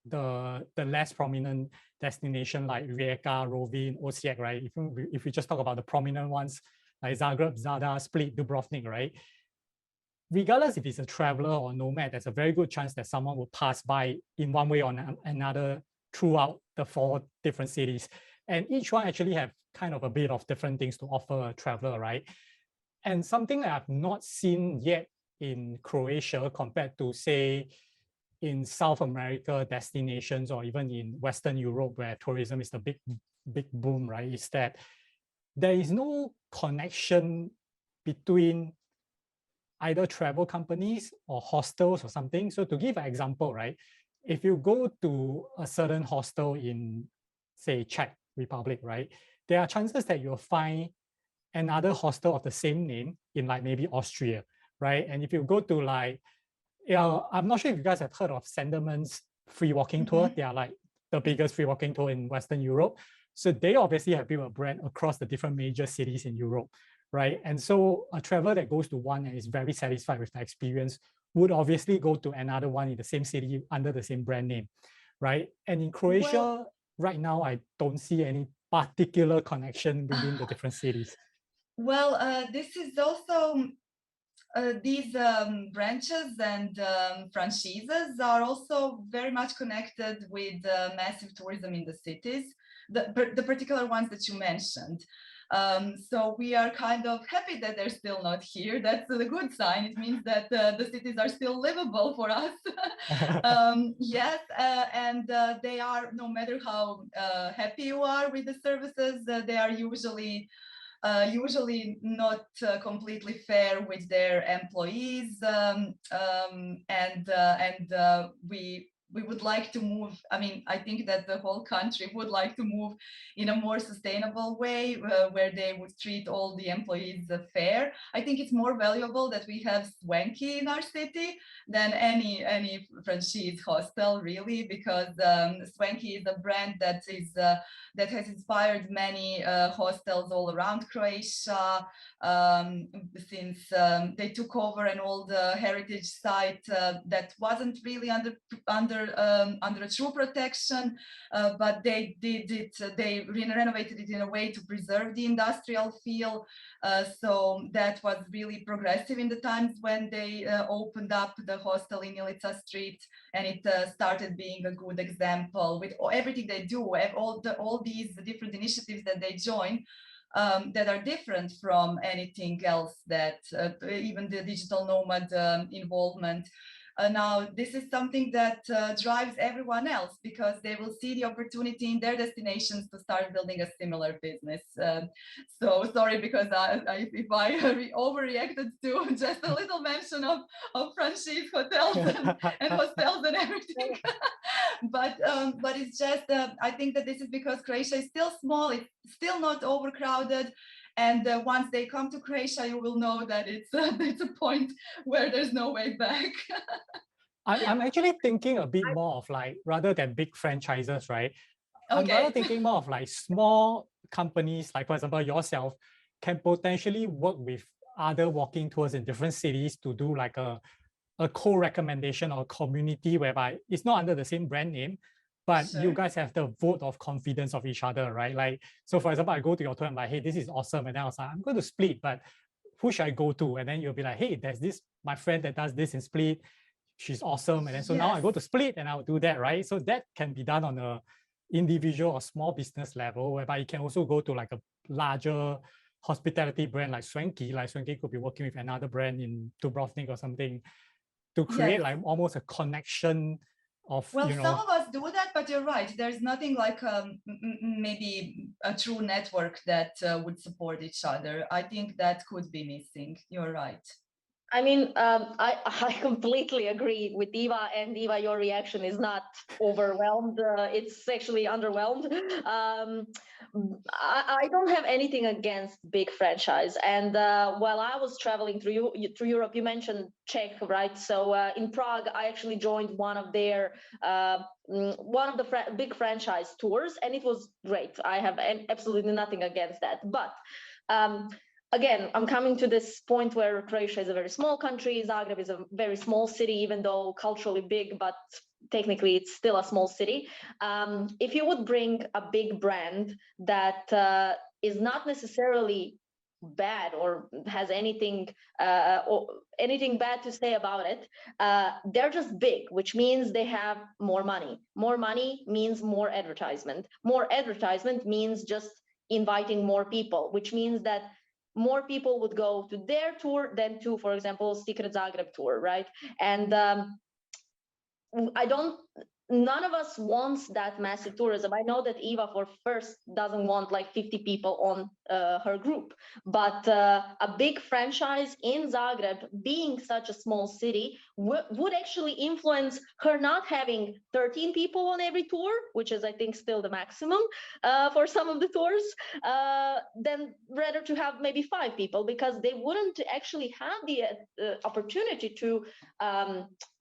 the less prominent destination like Rijeka, Rovinj, Osijek, right? If we just talk about the prominent ones like Zagreb, Zadar, Split, Dubrovnik, right? Regardless if it's a traveler or nomad, there's a very good chance that someone will pass by in one way or another throughout the 4 different cities. And each one actually have kind of a bit of different things to offer a traveler, right? And something that I've not seen yet in Croatia compared to, say, in South America destinations, or even in Western Europe where tourism is the big boom, right, is that there is no connection between either travel companies or hostels or something. So to give an example, right, if you go to a certain hostel in, say, Czech Republic, right, there are chances that you'll find another hostel of the same name in like maybe Austria, right? And if you go to like, I'm not sure if you guys have heard of Sandeman's free walking tour. They are like the biggest free walking tour in Western Europe. So they obviously have built a brand across the different major cities in Europe, right? And so a traveler that goes to one and is very satisfied with the experience would obviously go to another one in the same city under the same brand name, right? And in Croatia, right now, I don't see any particular connection within the different cities. Well, this is also, these branches and franchises are also very much connected with massive tourism in the cities, the particular ones that you mentioned. So we are kind of happy that they're still not here. That's a good sign. It means that the cities are still livable for us. Yes, and they are, no matter how happy you are with the services, they are usually usually not completely fair with their employees, we would like to move. I mean, I think that the whole country would like to move in a more sustainable way, where they would treat all the employees fair. I think it's more valuable that we have Swanky in our city than any franchise hostel, really, because Swanky is a brand that has inspired many hostels all around Croatia, since they took over an old heritage site that wasn't really under a true protection, but they did it. They renovated it in a way to preserve the industrial feel. So that was really progressive in the times when they opened up the hostel in Ilica Street, and it started being a good example with everything they do, all these different initiatives that they join. That are different from anything else, that even the digital nomad involvement. Now, this is something that drives everyone else, because they will see the opportunity in their destinations to start building a similar business. So sorry, because if I overreacted to just a little mention of franchise hotels and hostels and everything. But it's just, I think that this is because Croatia is still small, it's still not overcrowded. And once they come to Croatia, you will know that it's a point where there's no way back. I'm actually thinking a bit more of like, rather than big franchises, right? I'm rather thinking more of like small companies, like for example, yourself, can potentially work with other walking tours in different cities to do like a co-recommendation or community whereby it's not under the same brand name, but you guys have the vote of confidence of each other, right? Like, so for example, I go to your tour, I'm like, hey, this is awesome. And then I was like, I'm going to Split, but who should I go to? And then you'll be like, hey, there's this, my friend that does this in Split. She's awesome. And then so now I go to Split and I'll do that, right? So that can be done on a individual or small business level, whereby you can also go to like a larger hospitality brand like Swanky. Like Swanky could be working with another brand in Dubrovnik or something to create like almost a connection of, well, some of us do that, but you're right. There's nothing like maybe a true network that would support each other. I think that could be missing. You're right. I mean, I completely agree with Iva, and Iva, your reaction is not overwhelmed. It's actually underwhelmed. I don't have anything against big franchise. And while I was traveling through Europe, you mentioned Czech, right? So in Prague, I actually joined one of the big franchise tours, and it was great. I have absolutely nothing against that. But again, I'm coming to this point where Croatia is a very small country. Zagreb is a very small city, even though culturally big, but technically it's still a small city. If you would bring a big brand that is not necessarily bad or has anything bad to say about it, they're just big, which means they have more money. More money means more advertisement. More advertisement means just inviting more people, which means that more people would go to their tour than to, for example, Secret Zagreb tour, right? And none of us wants that massive tourism. I know that Iva for first doesn't want like 50 people on her group, but a big franchise in Zagreb, being such a small city, would actually influence her not having 13 people on every tour, which is, I think, still the maximum for some of the tours, then rather to have maybe 5 people, because they wouldn't actually have the opportunity to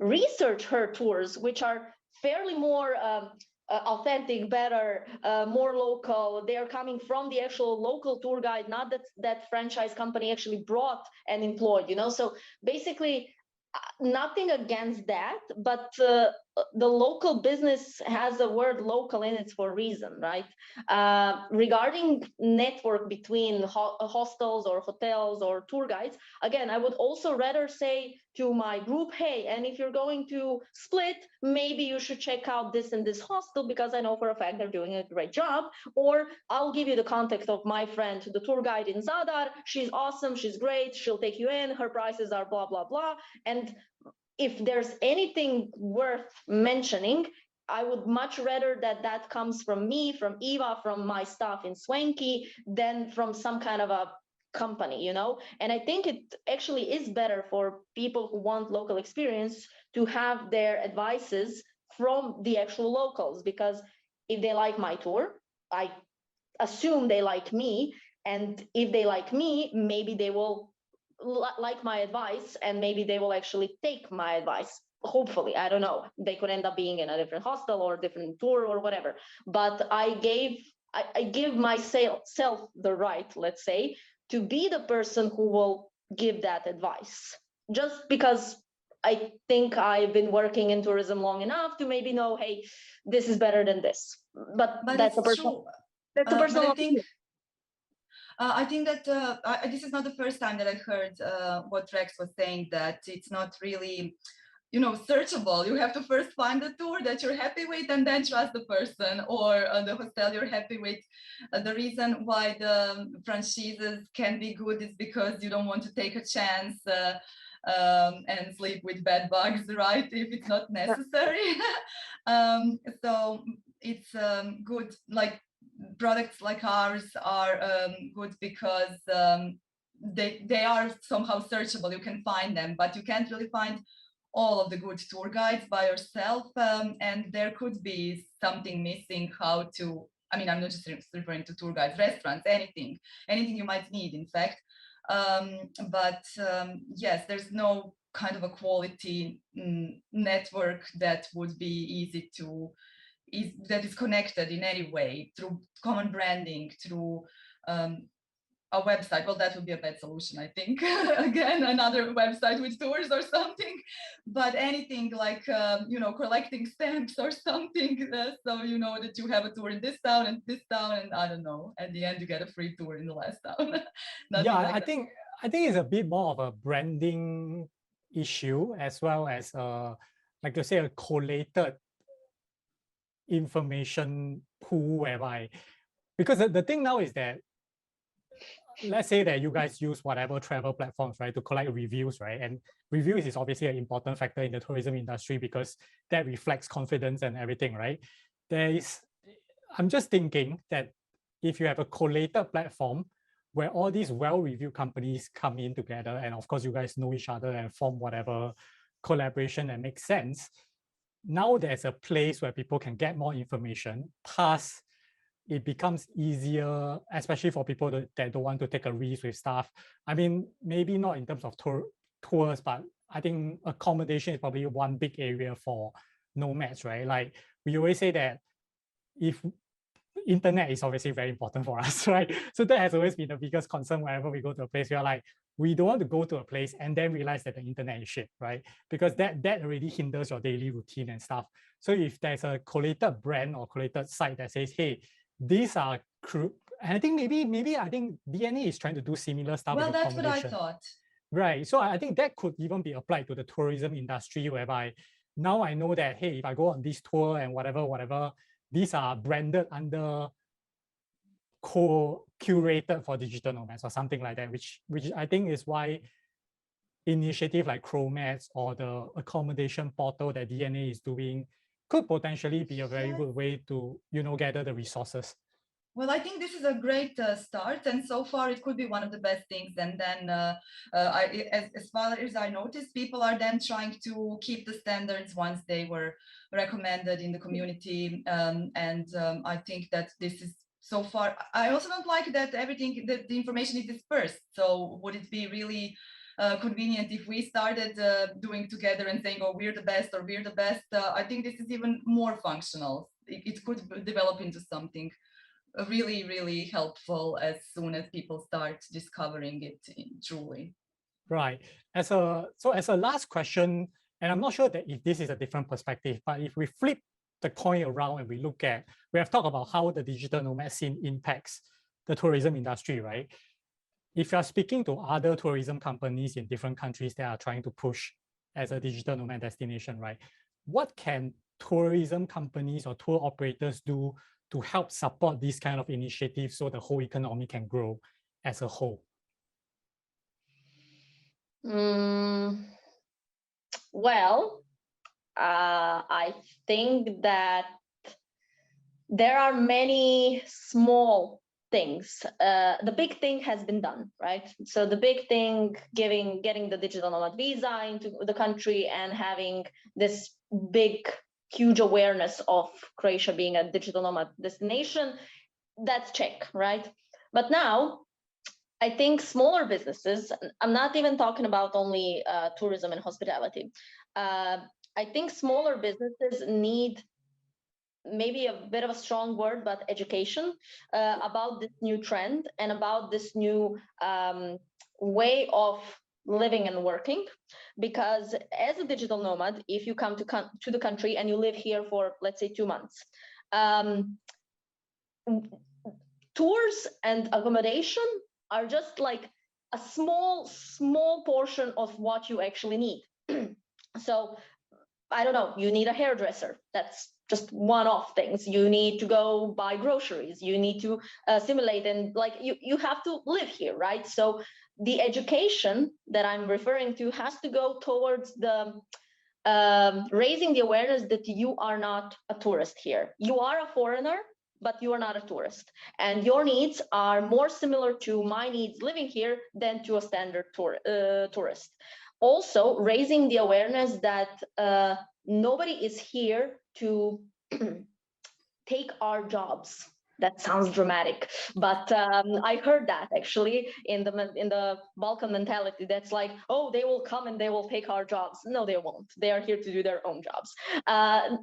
research her tours, which are fairly more authentic, better, more local. They are coming from the actual local tour guide, not that franchise company actually brought and employed, you know? So basically, nothing against that, but the local business has the word local in it for a reason, right? Regarding network between hostels or hotels or tour guides, again, I would also rather say to my group, hey, and if you're going to Split, maybe you should check out this and this hostel, because I know for a fact they're doing a great job. Or I'll give you the contact of my friend, the tour guide in Zadar. She's awesome, she's great, she'll take you in, her prices are blah, blah, blah. And if there's anything worth mentioning, I would much rather that comes from me, from Iva, from my staff in Swanky, than from some kind of a company, you know? And I think it actually is better for people who want local experience to have their advices from the actual locals, because if they like my tour, I assume they like me. And if they like me, maybe they will like my advice, and maybe they will actually take my advice. Hopefully, I don't know. They could end up being in a different hostel or a different tour or whatever. But I give myself the right, let's say, to be the person who will give that advice. Just because I think I've been working in tourism long enough to maybe know, hey, this is better than this. But that's a personal. That's a personal opinion. I think that this is not the first time that I heard what Rex was saying, that it's not really, you know, searchable. You have to first find a tour that you're happy with and then trust the person, or the hostel you're happy with. The reason why the franchises can be good is because you don't want to take a chance and sleep with bed bugs, right? If it's not necessary. So it's good, like products like ours are good because they are somehow searchable. You can find them, but you can't really find all of the good tour guides by yourself, and there could be something missing. How to, I mean, I'm not just referring to tour guides, restaurants, anything you might need, in fact. But yes, there's no kind of a quality network that would be easy to, that is connected in any way through common branding, through a website. Well, that would be a bad solution, I think. Again, another website with tours or something. But anything like, you know, collecting stamps or something, so you know that you have a tour in this town and this town, and I don't know, at the end you get a free tour in the last town. Yeah, like I think it's a bit more of a branding issue, as well as like you say, a collated information pool, whereby, because the thing now is that, let's say that you guys use whatever travel platforms, right, to collect reviews, right? And reviews is obviously an important factor in the tourism industry because that reflects confidence and everything, right? I'm just thinking that if you have a collated platform where all these well-reviewed companies come in together, and of course you guys know each other and form whatever collaboration that makes sense, now there's a place where people can get more information. Plus, it becomes easier, especially for people that don't want to take a risk with stuff. I mean, maybe not in terms of tours, but I think accommodation is probably one big area for nomads, right? Like we always say that if internet is obviously very important for us, right? So that has always been the biggest concern whenever we go to a place. We are like, we don't want to go to a place and then realize that the internet is shit, right? Because that already hinders your daily routine and stuff. So if there's a collated brand or collated site that says, hey, these are and I think maybe I think DNA is trying to do similar stuff. Well, that's what I thought. Right. So I think that could even be applied to the tourism industry, whereby now I know that, hey, if I go on this tour and whatever, these are branded under curated for digital nomads or something like that, which I think is why initiative like Chromat or the accommodation portal that DNA is doing could potentially be a very good way to, you know, gather the resources. Well, I think this is a great start, and so far it could be one of the best things. And then as far as I noticed, people are then trying to keep the standards once they were recommended in the community. I think that this is, so far, I also don't like that the information is dispersed. So would it be really convenient if we started doing together and saying, oh, we're the best, or we're the best? I think this is even more functional. It could develop into something really, really helpful as soon as people start discovering it truly. Right. As a last question, and I'm not sure that if this is a different perspective, but if we flip the coin around and we look at, we have talked about how the digital nomad scene impacts the tourism industry, right? If you're speaking to other tourism companies in different countries that are trying to push as a digital nomad destination, right? What can tourism companies or tour operators do to help support these kind of initiatives so the whole economy can grow as a whole? Well, I think that there are many small things. The big thing has been done, right? So the big thing, getting the digital nomad visa into the country and having this big, huge awareness of Croatia being a digital nomad destination, that's check, right? But now, I think smaller businesses, I'm not even talking about only tourism and hospitality. I think smaller businesses need maybe a bit of a strong word, but education about this new trend and about this new way of living and working. Because as a digital nomad, if you come to the country and you live here for, let's say, 2 months, tours and accommodation are just like a small portion of what you actually need. So I don't know, you need a hairdresser. That's just one-off things. You need to go buy groceries. You need to simulate, and like you have to live here, right? So the education that I'm referring to has to go towards the raising the awareness that you are not a tourist here. You are a foreigner, but you are not a tourist. And your needs are more similar to my needs living here than to a standard tourist. Also, raising the awareness that nobody is here to take our jobs. That sounds dramatic, but I heard that actually in the Balkan mentality. That's like, oh, they will come and they will take our jobs. No, they won't. They are here to do their own jobs.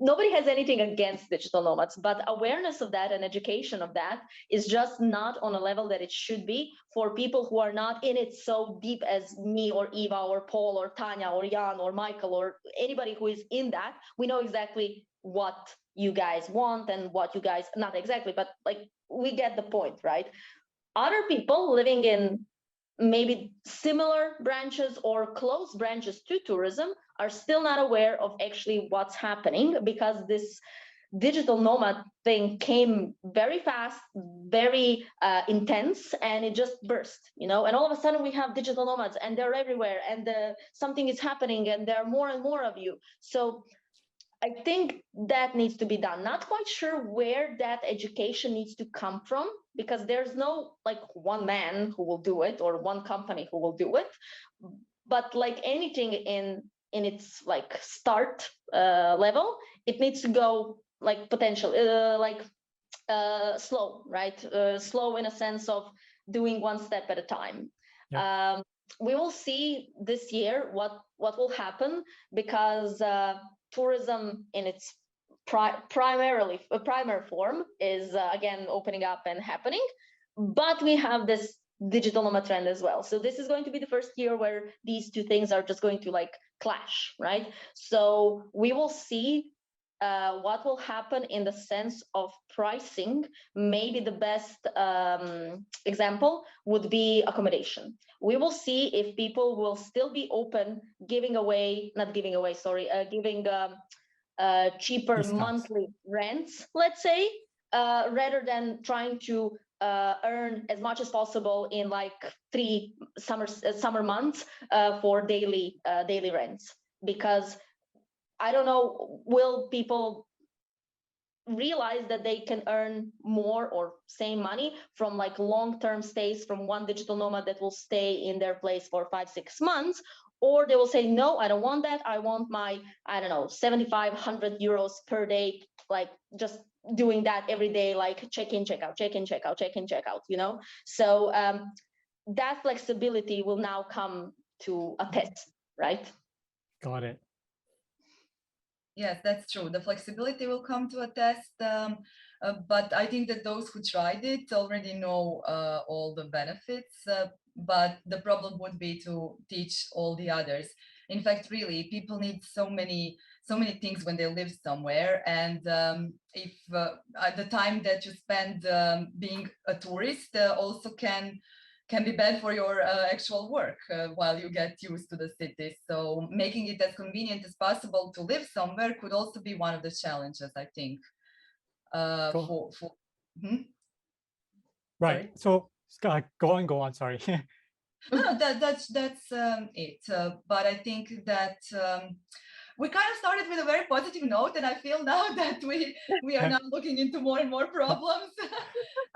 Nobody has anything against digital nomads, but awareness of that and education of that is just not on a level that it should be for people who are not in it so deep as me or Eva or Paul or Tanya or Jan or Michael or anybody who is in that. We know exactly what you guys want and what you guys, not exactly, but like we get the point, right? Other people living in maybe similar branches or close branches to tourism are still not aware of actually what's happening, because this digital nomad thing came very fast, very intense, and it just burst, you know, and all of a sudden we have digital nomads and they're everywhere, and something is happening and there are more and more of you. So I think that needs to be done. Not quite sure where that education needs to come from, because there's no like one man who will do it or one company who will do it. But like anything in its like start level, it needs to go like potential, slow, right? Slow in a sense of doing one step at a time. Yeah. We will see this year what will happen, because tourism in its primary form is again opening up and happening, but we have this digital nomad trend as well. So this is going to be the first year where these two things are just going to like clash, right? So we will see what will happen in the sense of pricing. Maybe the best example would be accommodation. We will see if people will still be open giving cheaper monthly rents, let's say, rather than trying to earn as much as possible in like 3 summer months for daily rents. Because I don't know, will people realize that they can earn more or same money from like long-term stays from one digital nomad that will stay in their place for 5-6 months, or they will say, no, I don't want that. I want my, I don't know, 7,500 euros per day, like just doing that every day, like check in, check out, check in, check out, check in, check out, you know? So that flexibility will now come to a test, right? Got it. Yes, that's true. The flexibility will come to a test, but I think that those who tried it already know all the benefits, but the problem would be to teach all the others. In fact, really, people need so many things when they live somewhere, and if the time that you spend being a tourist also can be bad for your actual work while you get used to the city. So making it as convenient as possible to live somewhere could also be one of the challenges, I think. Cool. Sorry? Right. So go on. Sorry. No, that's it. But I think that we kind of started with a very positive note, and I feel now that we are now looking into more and more problems.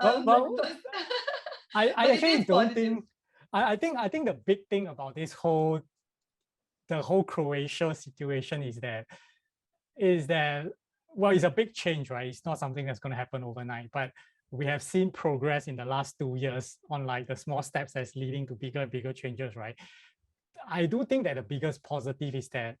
I actually don't think. I think the big thing about the whole Croatia situation is that well, it's a big change, right? It's not something that's going to happen overnight, but we have seen progress in the last 2 years on like the small steps that's leading to bigger and bigger changes, right? I do think that the biggest positive is that,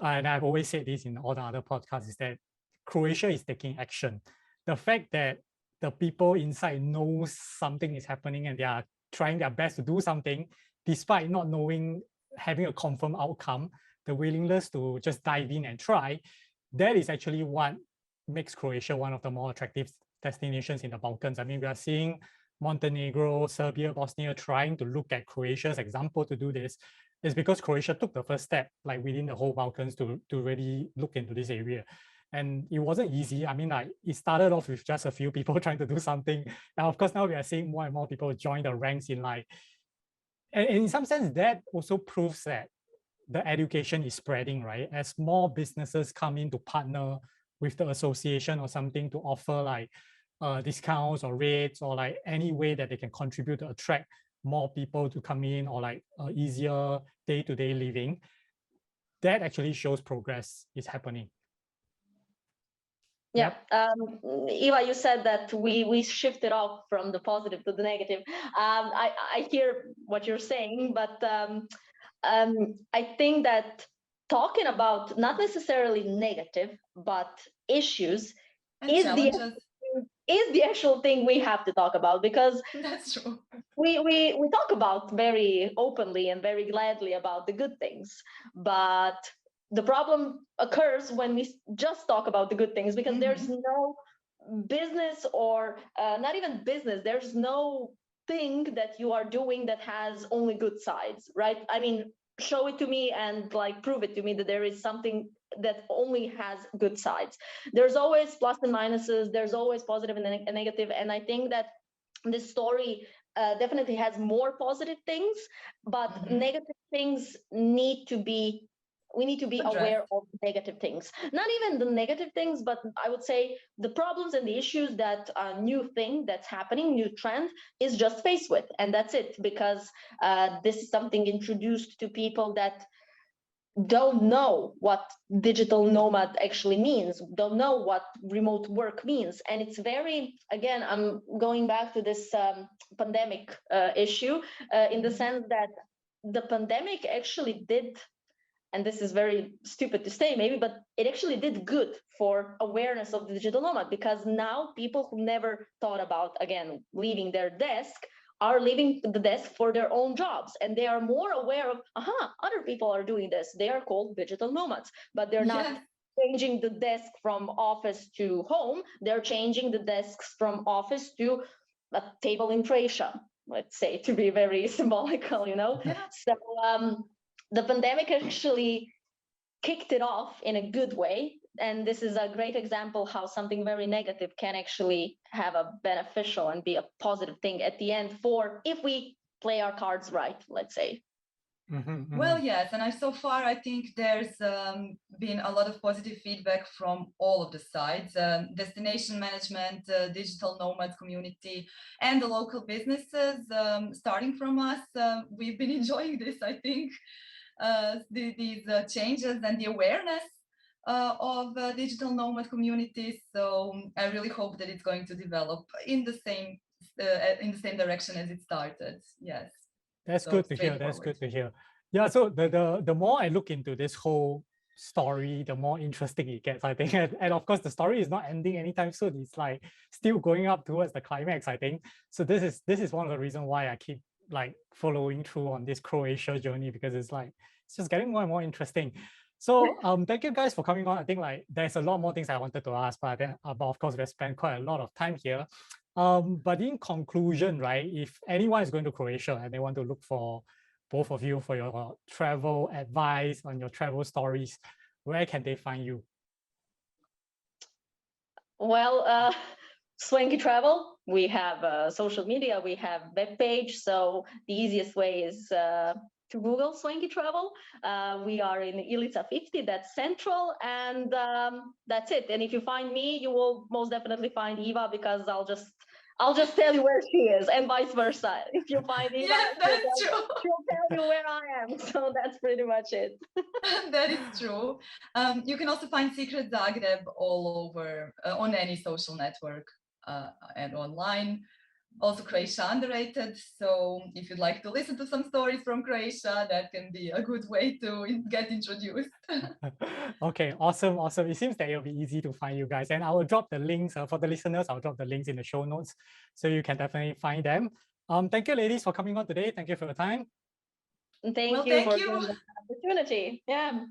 and I've always said this in all the other podcasts, is that Croatia is taking action. The fact that the people inside know something is happening and they are trying their best to do something, despite not knowing, having a confirmed outcome, the willingness to just dive in and try, that is actually what makes Croatia one of the more attractive destinations in the Balkans. I mean, we are seeing Montenegro, Serbia, Bosnia trying to look at Croatia's example to do this. Is because Croatia took the first step, like within the whole Balkans, to really look into this area. And it wasn't easy. I mean, like it started off with just a few people trying to do something. And of course, now we are seeing more and more people join the ranks in like, and in some sense, that also proves that the education is spreading, right? As more businesses come in to partner with the association or something to offer like discounts or rates or like any way that they can contribute to attract more people to come in or like easier day-to-day living, that actually shows progress is happening. Yeah, Iva, you said that we shifted off from the positive to the negative. I hear what you're saying, but I think that talking about not necessarily negative, but issues is the actual thing we have to talk about, because that's true. We talk about very openly and very gladly about the good things, but the problem occurs when we just talk about the good things, because there's no business or not even business, there's no thing that you are doing that has only good sides, right? I mean, show it to me and like prove it to me that there is something that only has good sides. There's always plus and minuses, there's always positive and negative, and I think that this story definitely has more positive things, but negative things we need to be aware of negative things. Not even the negative things, but I would say the problems and the issues that a new thing that's happening, new trend, is just faced with. And that's it, because this is something introduced to people that don't know what digital nomad actually means, don't know what remote work means. And it's very, again, I'm going back to this pandemic issue in the sense that the pandemic actually did, and this is very stupid to say maybe, but it actually did good for awareness of the digital nomad, because now people who never thought about, again, leaving their desk are leaving the desk for their own jobs, and they are more aware of, other people are doing this. They are called digital nomads, but they're not changing the desk from office to home. They're changing the desks from office to a table in Croatia, let's say, to be very symbolical, you know? So the pandemic actually kicked it off in a good way. And this is a great example how something very negative can actually have a beneficial and be a positive thing at the end, for if we play our cards right, let's say. Well, yes, and so far I think there's been a lot of positive feedback from all of the sides, destination management, digital nomad community, and the local businesses. Starting from us, we've been enjoying this, I think. These changes and the awareness of digital nomad communities. So I really hope that it's going to develop in the same direction as it started. Yes. That's good to hear. That's good to hear. Yeah. So the more I look into this whole story, the more interesting it gets, I think. And of course, the story is not ending anytime soon. It's like still going up towards the climax, I think. So this is one of the reasons why I keep like following through on this Croatia journey, because it's just getting more and more interesting. So thank you guys for coming on. I think like there's a lot more things I wanted to ask, but of course we spent quite a lot of time here. But in conclusion, right, if anyone is going to Croatia and they want to look for both of you for your travel advice on your travel stories, where can they find you? Well, Swanky Travel, we have social media, we have web page. So the easiest way is to Google Swanky Travel. We are in Ilica 50, that's central, and that's it. And if you find me, you will most definitely find Iva, because I'll just tell you where she is, and vice versa. If you find Iva, yes, that's true. She'll tell you where I am. So that's pretty much it. That is true. You can also find Secret Zagreb all over on any social network and online. Also, Croatia underrated. So if you'd like to listen to some stories from Croatia, that can be a good way to get introduced. Okay, awesome. It seems that it'll be easy to find you guys. And I will drop the links for the listeners. I'll drop the links in the show notes, so you can definitely find them. Thank you, ladies, for coming on today. Thank you for your time. Thank you for the opportunity. Yeah.